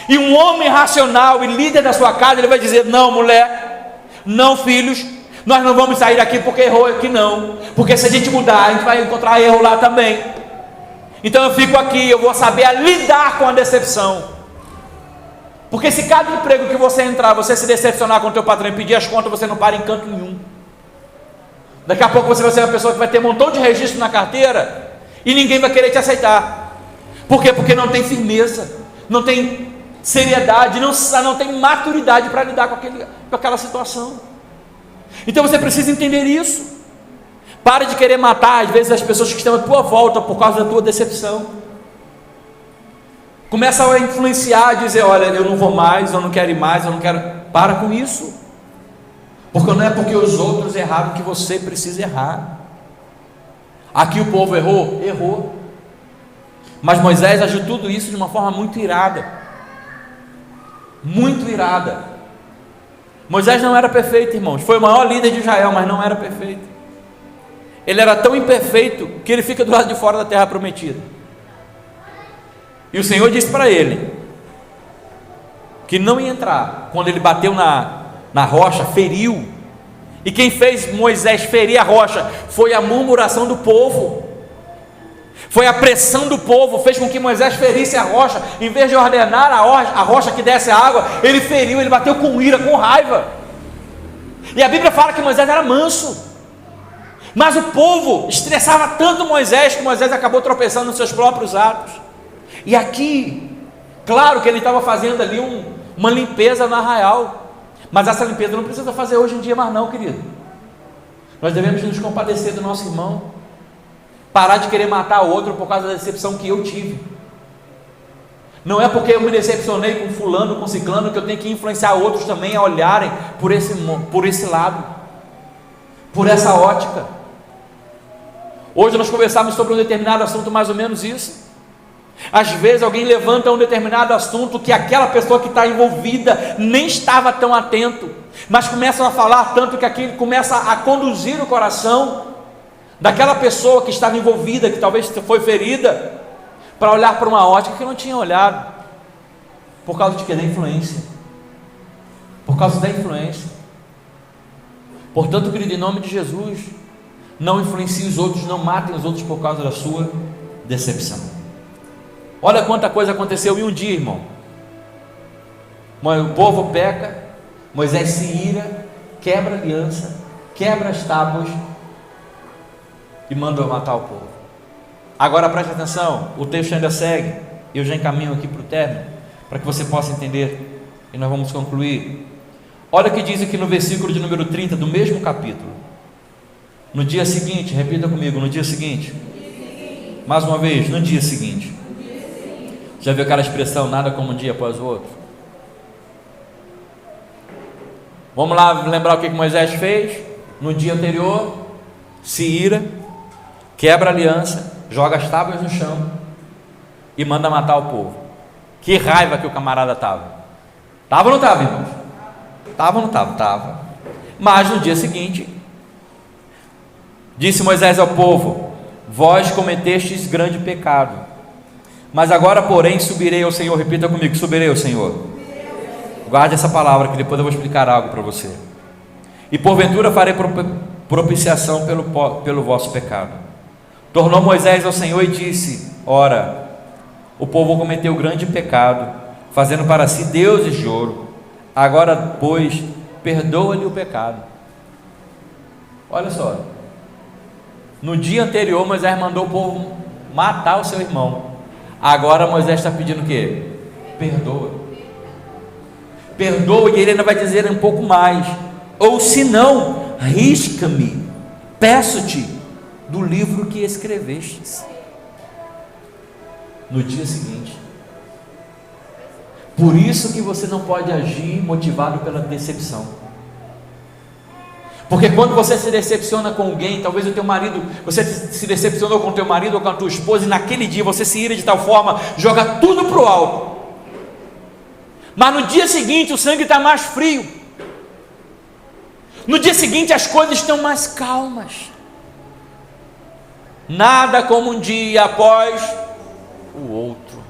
E um homem racional e líder da sua casa, ele vai dizer: não, mulher, não, filhos, nós não vamos sair daqui porque errou aqui não, porque se a gente mudar, a gente vai encontrar erro lá também. Então eu fico aqui, eu vou saber lidar com a decepção. Porque se cada emprego que você entrar, você se decepcionar com o teu patrão e pedir as contas, você não para em canto nenhum. Daqui a pouco você vai ser uma pessoa que vai ter um montão de registro na carteira e ninguém vai querer te aceitar. Por quê? Porque não tem firmeza, não tem seriedade, não tem maturidade para lidar com aquela situação. Então você precisa entender isso. Pare de querer matar às vezes as pessoas que estão à tua volta por causa da tua decepção. Começa a influenciar, dizer: olha, eu não vou mais, eu não quero ir mais, eu não quero. Para com isso. Porque não é porque os outros erraram que você precisa errar. Aqui o povo errou. Mas Moisés agiu tudo isso de uma forma muito irada. Muito irada. Moisés não era perfeito, irmãos. Foi o maior líder de Israel, mas não era perfeito. Ele era tão imperfeito que ele fica do lado de fora da terra prometida. E o Senhor disse para ele que não ia entrar. Quando ele bateu na rocha, feriu. E quem fez Moisés ferir a rocha foi a murmuração do povo. Foi a pressão do povo, fez com que Moisés ferisse a rocha. Em vez de ordenar a rocha que desse a água, ele feriu, ele bateu com ira, com raiva. E a Bíblia fala que Moisés era manso. Mas o povo estressava tanto Moisés, que Moisés acabou tropeçando nos seus próprios atos. E aqui, claro que ele estava fazendo ali uma limpeza no arraial. Mas essa limpeza não precisa fazer hoje em dia mais não, querido. Nós devemos nos compadecer do nosso irmão. Parar de querer matar o outro por causa da decepção que eu tive. Não é porque eu me decepcionei com fulano, com ciclano, que eu tenho que influenciar outros também a olharem por esse lado, por essa ótica. Hoje nós conversamos sobre um determinado assunto, mais ou menos isso. Às vezes alguém levanta um determinado assunto que aquela pessoa que está envolvida nem estava tão atento, mas começam a falar tanto que aquilo começa a conduzir o coração daquela pessoa que estava envolvida, que talvez foi ferida, para olhar para uma ótica que não tinha olhado. Por causa de quê? Da influência. Por causa da influência. Portanto, querido, em nome de Jesus, não influencie os outros, não matem os outros por causa da sua decepção. Olha quanta coisa aconteceu em um dia, irmão. O povo peca, Moisés se ira, quebra a aliança, quebra as tábuas e manda matar o povo. Agora preste atenção, o texto ainda segue, eu já encaminho aqui para o término, para que você possa entender, e nós vamos concluir. Olha o que diz aqui no versículo de número 30 do mesmo capítulo. No dia seguinte, repita comigo, no dia seguinte. Mais uma vez, no dia seguinte. Já viu aquela expressão, nada como um dia após o outro? Vamos lá lembrar o que Moisés fez no dia anterior. Se ira, quebra a aliança, joga as tábuas no chão e manda matar o povo. Que raiva que o camarada estava. Estava ou não estava, irmãos? Estava ou não estava? Estava. Mas no dia seguinte, disse Moisés ao povo: vós cometestes grande pecado, mas agora porém subirei ao Senhor. Repita comigo: subirei ao Senhor. Guarde essa palavra, que depois eu vou explicar algo para você. E porventura farei propiciação pelo vosso pecado. Tornou Moisés ao Senhor e disse: ora, o povo cometeu grande pecado, fazendo para si deuses de ouro. Agora, pois, perdoa-lhe o pecado. Olha só, no dia anterior Moisés mandou o povo matar o seu irmão. Agora Moisés está pedindo o quê? Perdoa. Perdoa, e ele ainda vai dizer um pouco mais: ou se não, risca-me, peço-te, do livro que escrevestes. No dia seguinte. Por isso que você não pode agir motivado pela decepção. Porque quando você se decepciona com alguém, talvez o teu marido, você se decepcionou com o teu marido ou com a tua esposa, e naquele dia você se ira de tal forma, joga tudo para o alto. Mas no dia seguinte o sangue está mais frio. No dia seguinte as coisas estão mais calmas. Nada como um dia após o outro.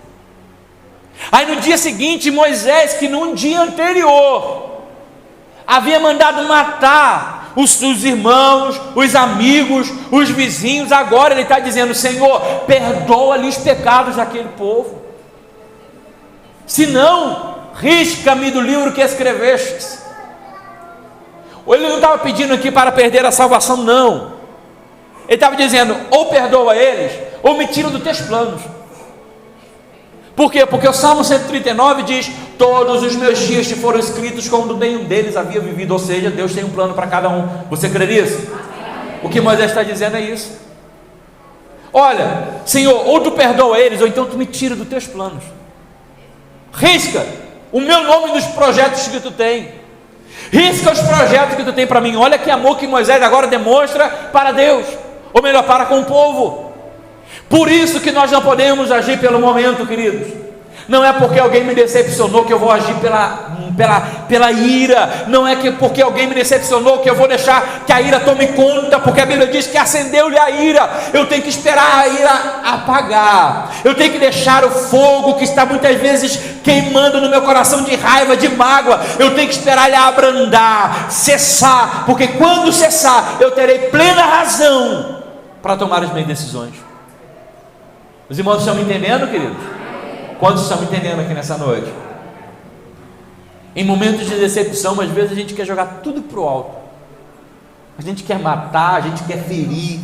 Aí no dia seguinte Moisés, que num dia anterior havia mandado matar os irmãos, os amigos, os vizinhos, agora ele está dizendo: Senhor, perdoa-lhe os pecados daquele povo, se não, risca-me do livro que escrevestes. Ele não estava pedindo aqui para perder a salvação, não. Ele estava dizendo: ou perdoa eles, ou me tira dos teus planos. Por quê? Porque o Salmo 139 diz: todos os meus dias te foram escritos quando nenhum deles havia vivido. Ou seja, Deus tem um plano para cada um. Você crê nisso? O que Moisés está dizendo é isso. Olha, Senhor, ou tu perdoa eles, ou então tu me tira dos teus planos. Risca o meu nome nos projetos que tu tem. Risca os projetos que tu tem para mim. Olha que amor que Moisés agora demonstra para Deus, ou melhor, para com o povo. Por isso que nós não podemos agir pelo momento, queridos. Não é porque alguém me decepcionou que eu vou agir pela ira. Não é que porque alguém me decepcionou que eu vou deixar que a ira tome conta, porque a Bíblia diz que acendeu-lhe a ira. Eu tenho que esperar a ira apagar. Eu tenho que deixar o fogo que está muitas vezes queimando no meu coração de raiva, de mágoa. Eu tenho que esperar ele abrandar, cessar, porque quando cessar eu terei plena razão para tomar as minhas decisões. Os irmãos estão me entendendo, queridos? Quantos estão me entendendo aqui nessa noite? Em momentos de decepção, às vezes a gente quer jogar tudo para o alto. A gente quer matar, a gente quer ferir.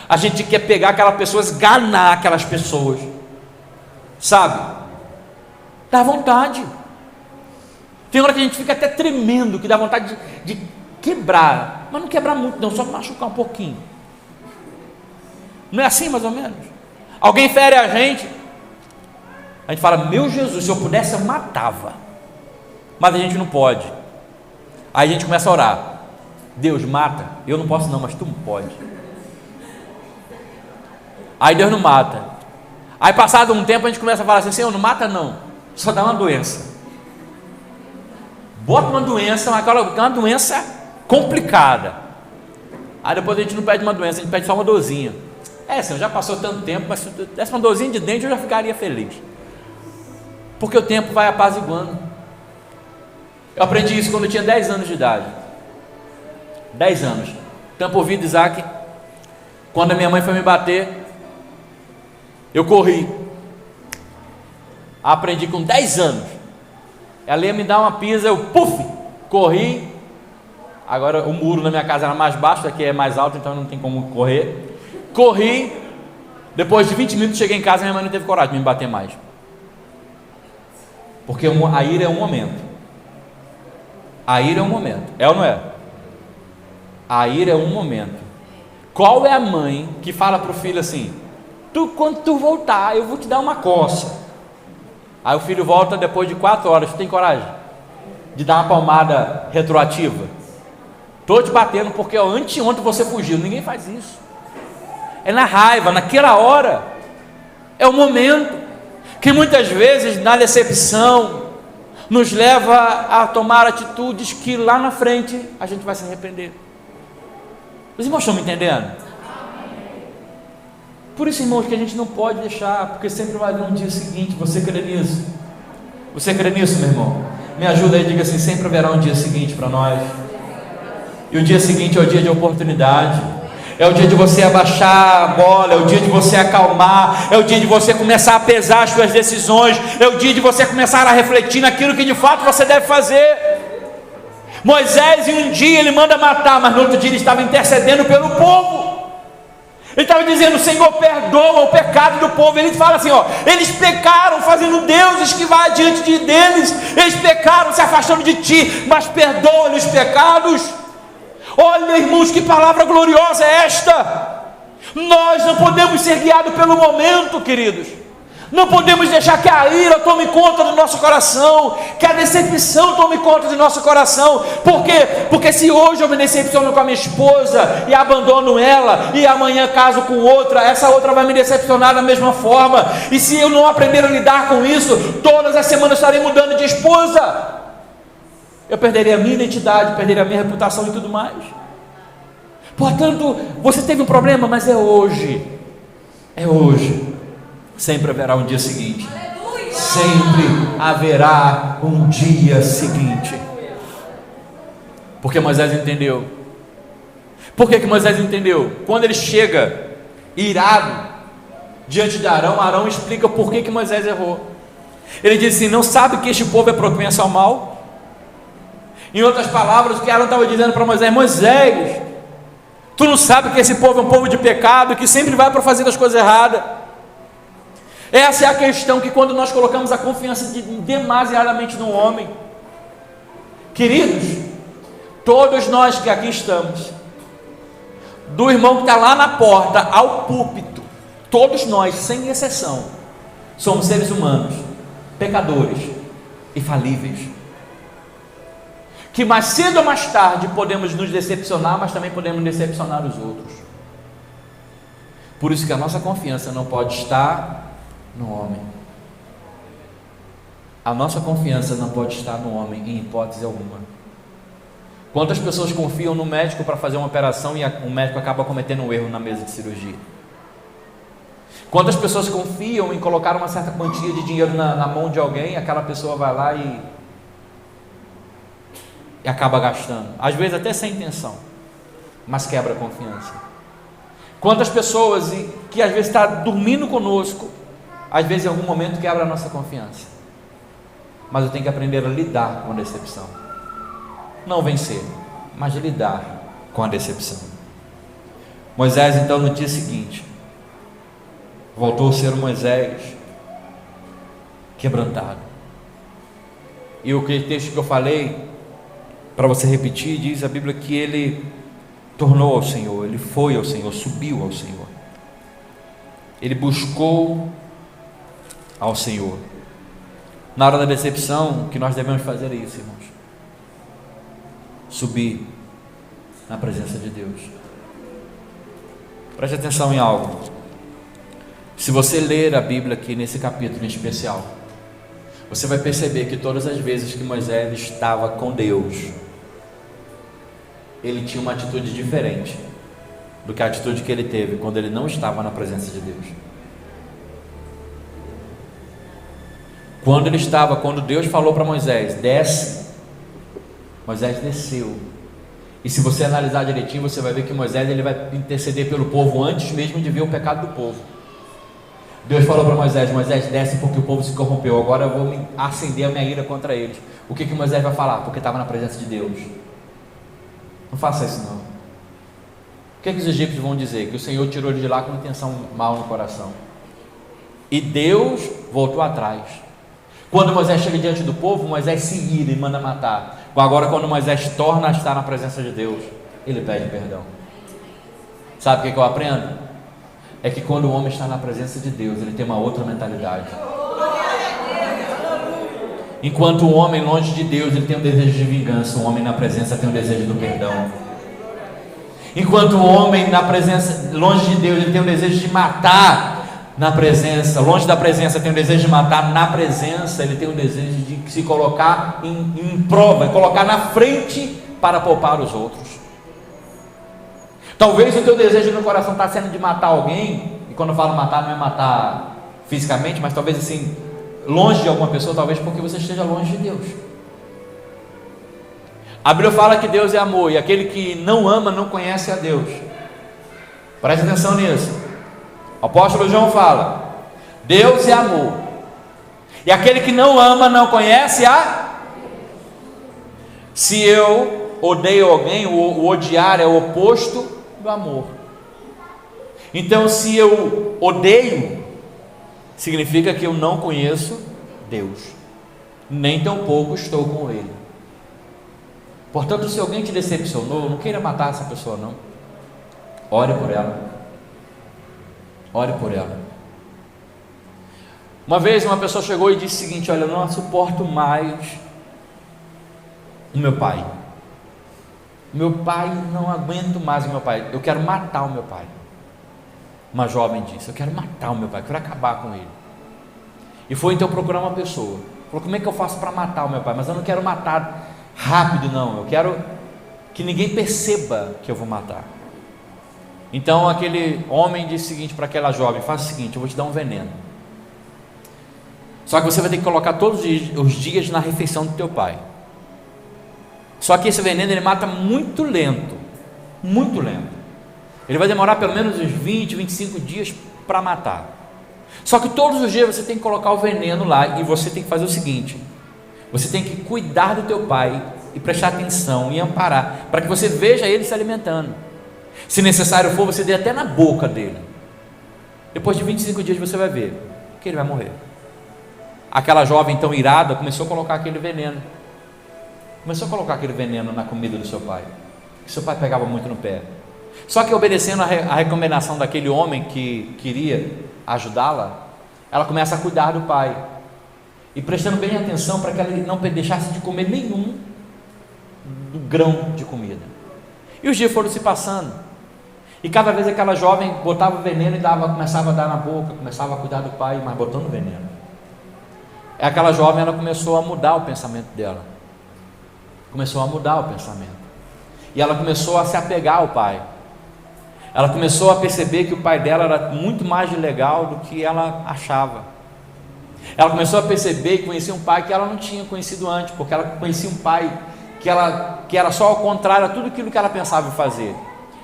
A gente quer pegar aquelas pessoas, esganar aquelas pessoas. Sabe? Dá vontade. Tem hora que a gente fica até tremendo, que dá vontade de quebrar. Mas não quebrar muito não, só machucar um pouquinho. Não é assim mais ou menos? Alguém fere a gente fala: meu Jesus, se eu pudesse eu matava. Mas a gente não pode. Aí a gente começa a orar: Deus, mata. Eu não posso não, mas tu pode. Aí Deus não mata. Aí passado um tempo a gente começa a falar assim: Senhor, não mata não, só dá uma doença. Bota uma doença, uma doença complicada. Aí depois a gente não pede uma doença, a gente pede só uma dorzinha. Senhor, já passou tanto tempo, mas se desse uma dorzinha de dente eu já ficaria feliz. Porque o tempo vai apaziguando. Eu aprendi isso quando eu tinha 10 anos de idade. 10 anos. Tampa o ouvido, Isaac. Quando a minha mãe foi me bater, eu corri. Aprendi com 10 anos. Ela ia me dar uma pisa, eu corri. Agora o muro na minha casa era mais baixo, aqui é mais alto, então não tem como correr. Corri. Depois de 20 minutos cheguei em casa e minha mãe não teve coragem de me bater mais. Porque a ira é um momento. A ira é um momento. É ou não é? A ira é um momento. Qual é a mãe que fala para o filho assim: quando tu voltar eu vou te dar uma coça. Aí o filho volta depois de 4 horas. Tu tem coragem? de dar uma palmada retroativa. Estou te batendo porque anteontem você fugiu. Ninguém faz isso. É na raiva, naquela hora. É o momento que muitas vezes na decepção nos leva a tomar atitudes que lá na frente a gente vai se arrepender. Os irmãos estão me entendendo? Por isso, irmãos, que a gente não pode deixar, porque sempre vai vir um dia seguinte. Você crê nisso? Você crê nisso, meu irmão? Me ajuda aí, diga assim: sempre haverá um dia seguinte para nós. E o dia seguinte é o dia de oportunidade. É o dia de você abaixar a bola, é o dia de você acalmar, é o dia de você começar a pesar as suas decisões, é o dia de você começar a refletir naquilo que de fato você deve fazer. Moisés, em um dia ele manda matar, mas no outro dia ele estava intercedendo pelo povo. Ele estava dizendo: Senhor, perdoa o pecado do povo. Ele fala assim, eles pecaram fazendo deuses que vai diante deles, eles pecaram se afastando de ti, mas perdoa-lhes os pecados. Olha, irmãos, que palavra gloriosa é esta! Nós não podemos ser guiados pelo momento, queridos. Não podemos deixar que a ira tome conta do nosso coração, que a decepção tome conta do nosso coração. Por quê? Porque se hoje eu me decepciono com a minha esposa e abandono ela, e amanhã caso com outra, essa outra vai me decepcionar da mesma forma. E se eu não aprender a lidar com isso, todas as semanas estarei mudando de esposa. Eu perderia a minha identidade, perderia a minha reputação e tudo mais. Portanto, você teve um problema, mas é hoje. É hoje. Sempre haverá um dia seguinte. Sempre haverá um dia seguinte. Porque Moisés entendeu. Por que Moisés entendeu? Quando ele chega irado diante de Arão, Arão explica por que Moisés errou. Ele diz assim: não sabe que este povo é propenso ao mal? Em outras palavras, o que Arão estava dizendo para Moisés: Moisés, tu não sabe que esse povo é um povo de pecado, que sempre vai para fazer as coisas erradas. Essa é a questão, que quando nós colocamos a confiança demasiadamente no homem, queridos, todos nós que aqui estamos, do irmão que está lá na porta ao púlpito, todos nós, sem exceção, somos seres humanos, pecadores e falíveis, que mais cedo ou mais tarde podemos nos decepcionar, mas também podemos decepcionar os outros. Por isso que a nossa confiança não pode estar no homem. A nossa confiança não pode estar no homem em hipótese alguma. Quantas pessoas confiam no médico para fazer uma operação e o médico acaba cometendo um erro na mesa de cirurgia? Quantas pessoas confiam em colocar uma certa quantia de dinheiro na mão de alguém, aquela pessoa vai lá e acaba gastando, às vezes até sem intenção, mas quebra a confiança. Quantas pessoas que às vezes está dormindo conosco, às vezes em algum momento quebra a nossa confiança. Mas eu tenho que aprender a lidar com a decepção, não vencer, mas lidar com a decepção. Moisés, então, no dia seguinte, voltou a ser o Moisés quebrantado. E o texto que eu falei, para você repetir, diz a Bíblia que ele tornou ao Senhor, ele foi ao Senhor, subiu ao Senhor, ele buscou ao Senhor. Na hora da decepção, o que nós devemos fazer é isso, irmãos: subir na presença de Deus. Preste atenção em algo. Se você ler a Bíblia aqui nesse capítulo em especial, você vai perceber que todas as vezes que Moisés estava com Deus, ele tinha uma atitude diferente do que a atitude que ele teve quando ele não estava na presença de Deus. Quando Deus falou para Moisés: desce, Moisés desceu. E se você analisar direitinho, você vai ver que Moisés ele vai interceder pelo povo antes mesmo de ver o pecado do povo. Deus falou para Moisés: Moisés, desce porque o povo se corrompeu, agora eu vou acender a minha ira contra eles. O que Moisés vai falar? Porque estava na presença de Deus. Não faça isso não. O que os egípcios vão dizer? Que o Senhor tirou ele de lá com intenção mal no coração. E Deus voltou atrás. Quando Moisés chega diante do povo, Moisés se ira e manda matar. Agora, quando Moisés torna a estar na presença de Deus, ele pede perdão. Sabe o que eu aprendo? É que quando o homem está na presença de Deus, ele tem uma outra mentalidade. Enquanto o homem longe de Deus, ele tem um desejo de vingança, o homem na presença tem um desejo do perdão. Enquanto o homem na presença, longe de Deus, ele tem um desejo de matar na presença, longe da presença tem um desejo de matar, na presença ele tem um desejo de se colocar em prova, colocar na frente para poupar os outros. Talvez o teu desejo no coração está sendo de matar alguém, e quando eu falo matar, não é matar fisicamente, mas talvez assim, longe de alguma pessoa, talvez porque você esteja longe de Deus. A Bíblia fala que Deus é amor, e aquele que não ama não conhece a Deus. Preste atenção nisso. O apóstolo João fala: Deus é amor, e aquele que não ama não conhece a. Se eu odeio alguém, o odiar é o oposto do amor. Então, se eu odeio, significa que eu não conheço Deus, nem tampouco estou com Ele. Portanto, se alguém te decepcionou, não queira matar essa pessoa, não. Ore por ela. Ore por ela. Uma vez uma pessoa chegou e disse o seguinte: olha, eu não suporto mais o meu pai. Meu pai, não aguento mais o meu pai. Eu quero matar o meu pai. Uma jovem disse: eu quero matar o meu pai, eu quero acabar com ele. E foi então procurar uma pessoa. Falou: como é que eu faço para matar o meu pai? Mas eu não quero matar rápido, não. Eu quero que ninguém perceba que eu vou matar. Então aquele homem disse o seguinte para aquela jovem: faça o seguinte, eu vou te dar um veneno. Só que você vai ter que colocar todos os dias na refeição do teu pai. Só que esse veneno ele mata muito lento. Muito lento. Ele vai demorar pelo menos uns 20, 25 dias para matar. Só que todos os dias você tem que colocar o veneno lá, e você tem que fazer o seguinte: você tem que cuidar do teu pai e prestar atenção e amparar, para que você veja ele se alimentando. Se necessário for, você dê até na boca dele. Depois de 25 dias você vai ver que ele vai morrer. Aquela jovem então irada começou a colocar aquele veneno. Começou a colocar aquele veneno na comida do seu pai. Seu pai pegava muito no pé. Só que obedecendo a recomendação daquele homem que queria ajudá-la, ela começa a cuidar do pai, e prestando bem atenção para que ela não deixasse de comer nenhum grão de comida. E os dias foram se passando, e cada vez aquela jovem botava veneno e começava a dar na boca, começava a cuidar do pai, mas botando veneno. Aquela jovem, ela começou a mudar o pensamento dela, começou a mudar o pensamento, e ela começou a se apegar ao pai. Ela começou a perceber que o pai dela era muito mais legal do que ela achava. Ela começou a perceber que conhecia um pai que ela não tinha conhecido antes, porque ela conhecia um pai que era só ao contrário a tudo aquilo que ela pensava em fazer.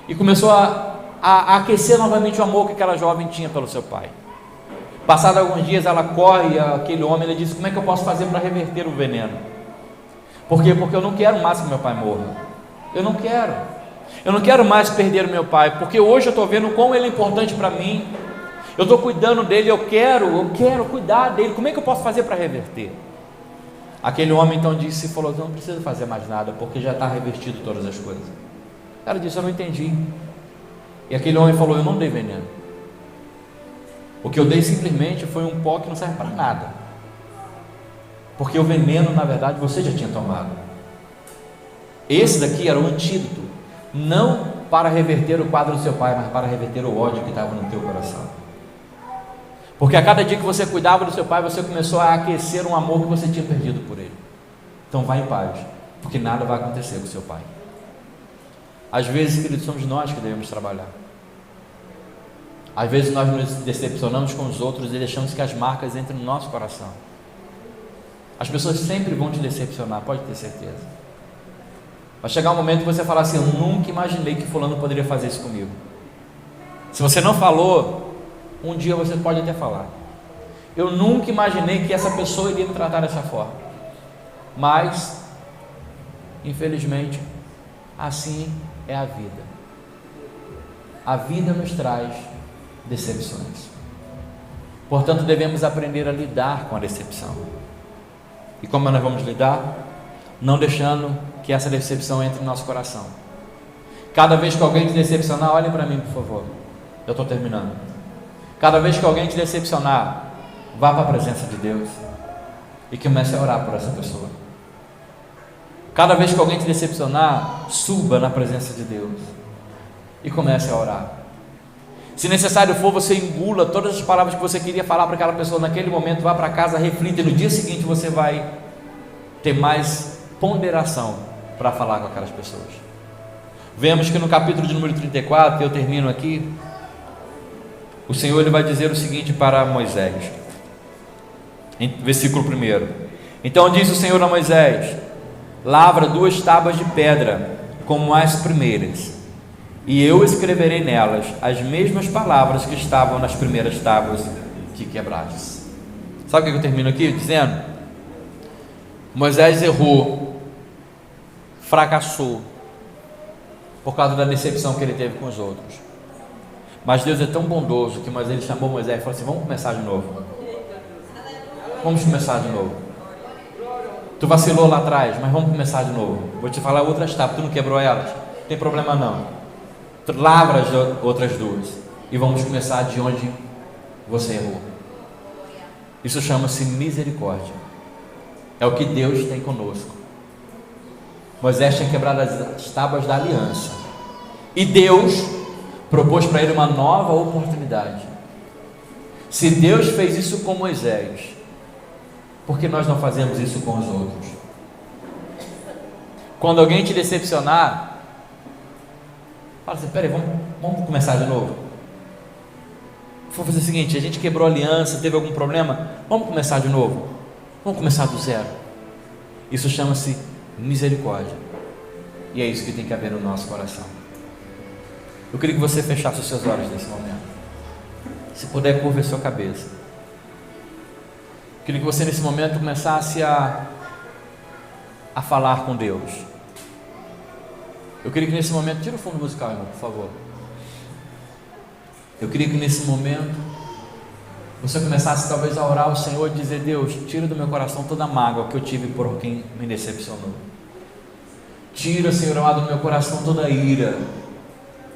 E começou a aquecer novamente o amor que aquela jovem tinha pelo seu pai. Passados alguns dias, ela corre àquele homem e diz: como é que eu posso fazer para reverter o veneno? Por quê? Porque eu não quero mais que meu pai morra. Eu não quero mais perder o meu pai, porque hoje eu estou vendo o quão ele é importante para mim. Eu estou cuidando dele, eu quero cuidar dele. Como é que eu posso fazer para reverter? Aquele homem então disse e falou: não precisa fazer mais nada, porque já está revertido todas as coisas. Ela disse: eu não entendi. E aquele homem falou: eu não dei veneno. O que eu dei simplesmente foi um pó que não serve para nada, porque o veneno, na verdade, você já tinha tomado. Esse daqui era o antídoto, não para reverter o quadro do seu pai, mas para reverter o ódio que estava no teu coração. Porque a cada dia que você cuidava do seu pai, você começou a aquecer um amor que você tinha perdido por ele. Então vá em paz, porque nada vai acontecer com o seu pai. Às vezes, queridos, somos nós que devemos trabalhar. Às vezes nós nos decepcionamos com os outros e deixamos que as marcas entrem no nosso coração. As pessoas sempre vão te decepcionar, pode ter certeza. Vai chegar um momento que você falar assim: eu nunca imaginei que fulano poderia fazer isso comigo. Se você não falou, um dia você pode até falar: eu nunca imaginei que essa pessoa iria me tratar dessa forma. Mas, infelizmente, assim é a vida. A vida nos traz decepções. Portanto, devemos aprender a lidar com a decepção. E como nós vamos lidar? Não deixando que essa decepção entre no nosso coração. Cada vez que alguém te decepcionar, olhe para mim, por favor. Eu estou terminando. Cada vez que alguém te decepcionar, vá para a presença de Deus. e comece a orar por essa pessoa. Cada vez que alguém te decepcionar, suba na presença de Deus e comece a orar. Se necessário for, você engula todas as palavras que você queria falar para aquela pessoa naquele momento, vá para casa, reflita, e no dia seguinte você vai ter mais ponderação para falar com aquelas pessoas. Vemos que no capítulo de número 34, eu termino aqui, o Senhor ele vai dizer o seguinte para Moisés, em versículo 1: Então disse o Senhor a Moisés: lavra 2 tábuas de pedra como as primeiras, e eu escreverei nelas as mesmas palavras que estavam nas primeiras tábuas que quebraste. Sabe o que eu termino aqui dizendo? Moisés errou, fracassou por causa da decepção que ele teve com os outros, mas Deus é tão bondoso que ele chamou Moisés e falou assim: vamos começar de novo, vamos começar de novo. Tu vacilou lá atrás, mas vamos começar de novo. Vou te falar outras tábuas, tu não quebrou elas, não tem problema não. Tu lavra as outras 2 e vamos começar de onde você errou. Isso chama-se misericórdia. É o que Deus tem conosco. Moisés tinha quebrado as tábuas da aliança, e Deus propôs para ele uma nova oportunidade. Se Deus fez isso com Moisés, por que nós não fazemos isso com os outros? Quando alguém te decepcionar, fala assim: peraí, vamos começar de novo. Vou fazer o seguinte: a gente quebrou a aliança, teve algum problema, vamos começar de novo, vamos começar do zero. Isso chama-se misericórdia, e é isso que tem que haver no nosso coração. Eu queria que você fechasse os seus olhos nesse momento, se puder, curva a sua cabeça. Eu queria que você nesse momento começasse a falar com Deus. Eu queria que nesse momento, tira o fundo musical, irmão, por favor. Eu queria que nesse momento você começasse talvez a orar ao Senhor e dizer: Deus, tira do meu coração toda a mágoa que eu tive por quem me decepcionou. Tira, Senhor amado, do meu coração toda a ira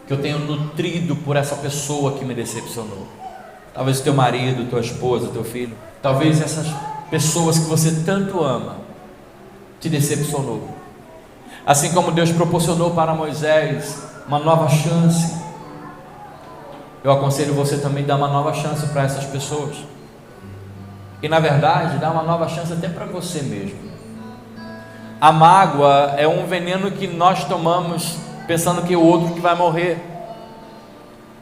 que eu tenho nutrido por essa pessoa que me decepcionou. Talvez o teu marido, tua esposa, teu filho, talvez essas pessoas que você tanto ama te decepcionou. Assim como Deus proporcionou para Moisés uma nova chance, eu aconselho você também a dar uma nova chance para essas pessoas, e na verdade dar uma nova chance até para você mesmo. A mágoa é um veneno que nós tomamos pensando que é o outro que vai morrer.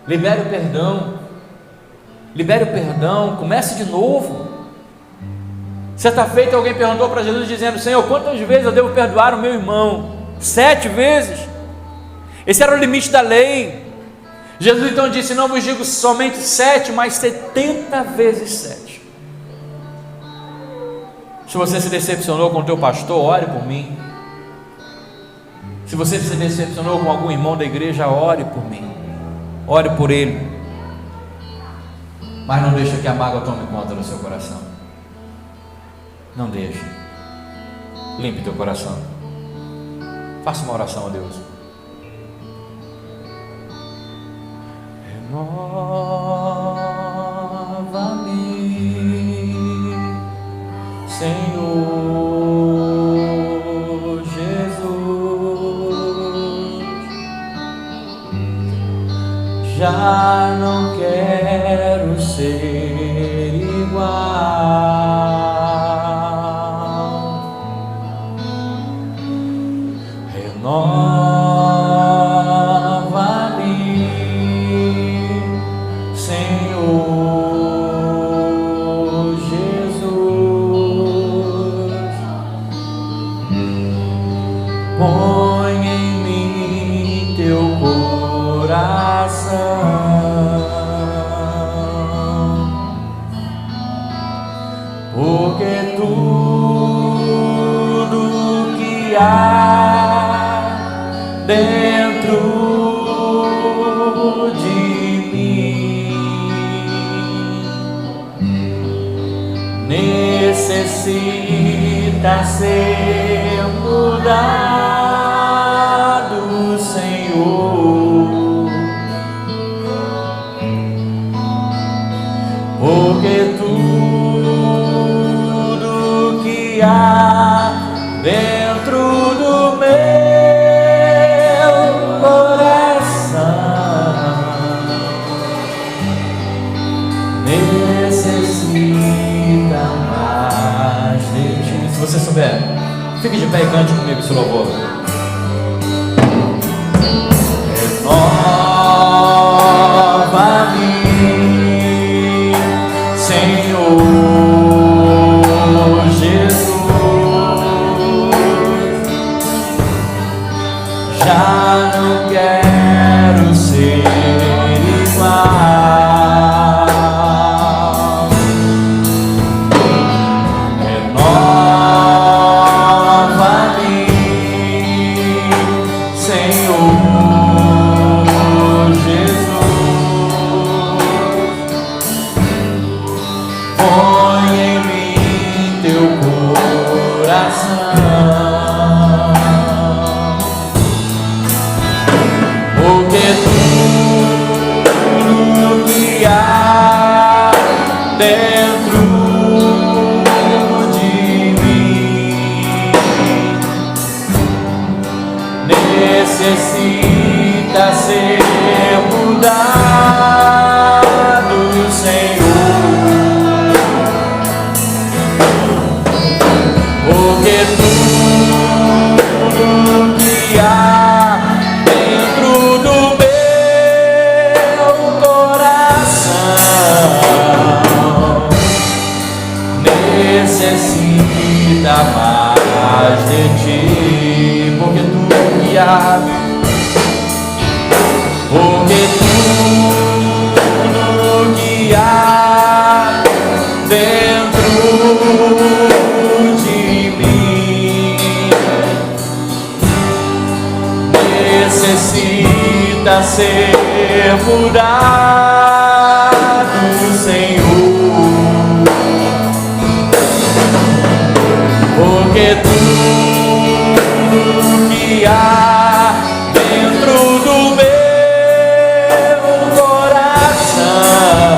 Libere o perdão, comece de novo. Certa feita alguém perguntou para Jesus dizendo: Senhor, quantas vezes eu devo perdoar o meu irmão? 7 vezes. Esse era o limite da lei. Jesus então disse: não vos digo somente 7, mas 70 vezes 7. Se você se decepcionou com o teu pastor, ore por mim. Se você se decepcionou com algum irmão da igreja, ore por mim, ore por ele, mas não deixe que a mágoa tome conta do seu coração. Não deixe. Limpe teu coração. Faça uma oração a Deus. Renova-me, Senhor Jesus. Já não quero ser igual. Renova-me, Senhor Jesus. Põe em mim teu coração, porque tudo que há dentro de mim necessita ser mudado, Senhor, porque tudo que há dentro do meu coração necessita mais de ti. Se você souber, fique de pé e cante comigo esse louvor. Renova-me, Senhor Jesus. Já não quero ser igual. Renova-me, Senhor Jesus. Põe em mim teu coração, porque tudo que há dentro de mim necessita ser mudado, Senhor, porque tudo que há dentro do meu coração necessita mais de ti, porque tudo que há, porque tudo que há dentro de mim necessita ser mudado, Senhor, porque tudo que há dentro do meu coração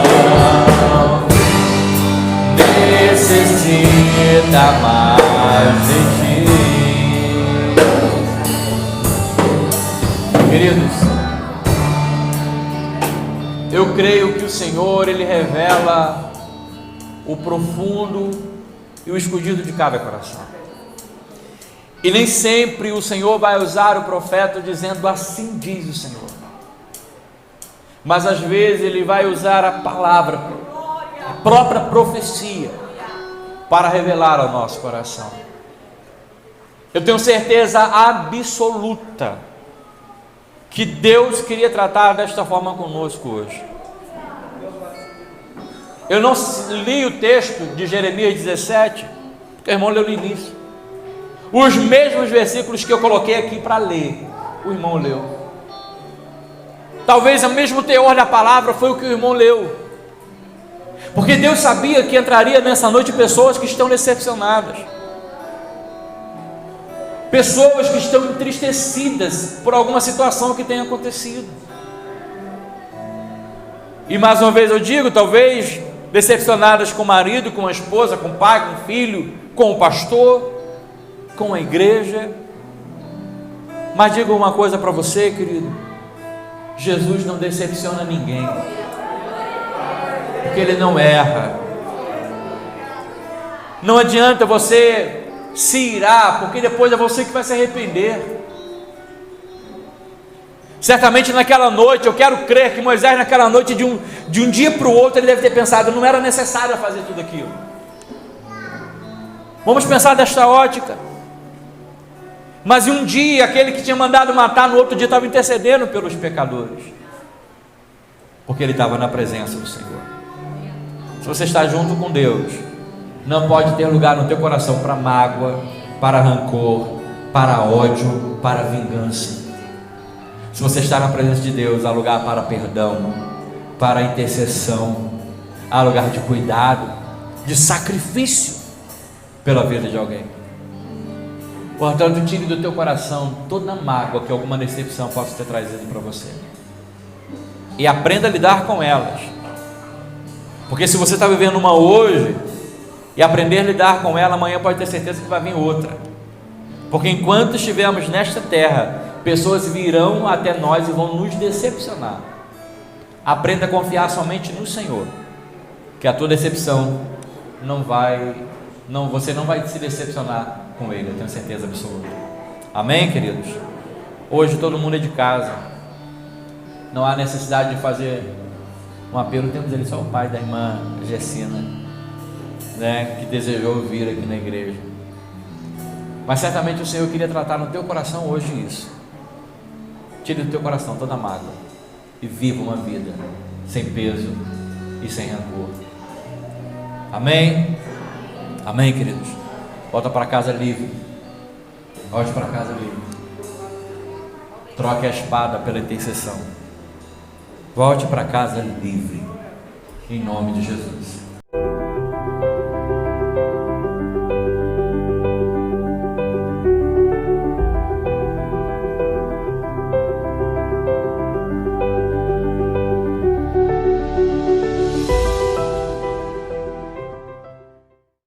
necessita mais de ti. Queridos, eu creio que o Senhor, Ele revela o profundo e o escondido de cada coração. E nem sempre o Senhor vai usar o profeta dizendo assim diz o Senhor, mas às vezes Ele vai usar a palavra, a própria profecia, para revelar ao nosso coração. Eu tenho certeza absoluta que Deus queria tratar desta forma conosco hoje. Eu não li o texto de Jeremias 17, porque o irmão leu no início. Os mesmos versículos que eu coloquei aqui para ler, o irmão leu. Talvez o mesmo teor da palavra foi o que o irmão leu, porque Deus sabia que entraria nessa noite pessoas que estão decepcionadas, pessoas que estão entristecidas por alguma situação que tenha acontecido. E mais uma vez eu digo, talvez decepcionadas com o marido, com a esposa, com o pai, com o filho, com o pastor, com a igreja. Mas digo uma coisa para você, querido: Jesus não decepciona ninguém, porque Ele não erra. Não adianta você se irar, porque depois é você que vai se arrepender. Certamente naquela noite, eu quero crer que Moisés naquela noite, de um dia para o outro, ele deve ter pensado, não era necessário fazer tudo aquilo. Vamos pensar desta ótica. Mas um dia, aquele que tinha mandado matar, no outro dia estava intercedendo pelos pecadores, porque ele estava na presença do Senhor. Se você está junto com Deus, não pode ter lugar no teu coração para mágoa, para rancor, para ódio, para vingança. Se você está na presença de Deus, há lugar para perdão, para intercessão, há lugar de cuidado, de sacrifício pela vida de alguém. Portanto, tire do teu coração toda mágoa que alguma decepção possa ter trazido para você, e aprenda a lidar com elas. Porque se você está vivendo uma hoje, e aprender a lidar com ela, amanhã pode ter certeza que vai vir outra. Porque enquanto estivermos nesta terra, pessoas virão até nós e vão nos decepcionar. Aprenda a confiar somente no Senhor, que a tua decepção você não vai se decepcionar com Ele, eu tenho certeza absoluta. Amém, queridos? Hoje todo mundo é de casa, não há necessidade de fazer um apelo. Temos ali só o pai da irmã Gessina, né, que desejou vir aqui na igreja. Mas certamente o Senhor queria tratar no teu coração hoje isso. Tire do teu coração toda mágoa e viva uma vida sem peso e sem rancor. Amém? Amém, queridos? Volta para casa livre. Volte para casa livre. Troque a espada pela intercessão. Volte para casa livre, em nome de Jesus.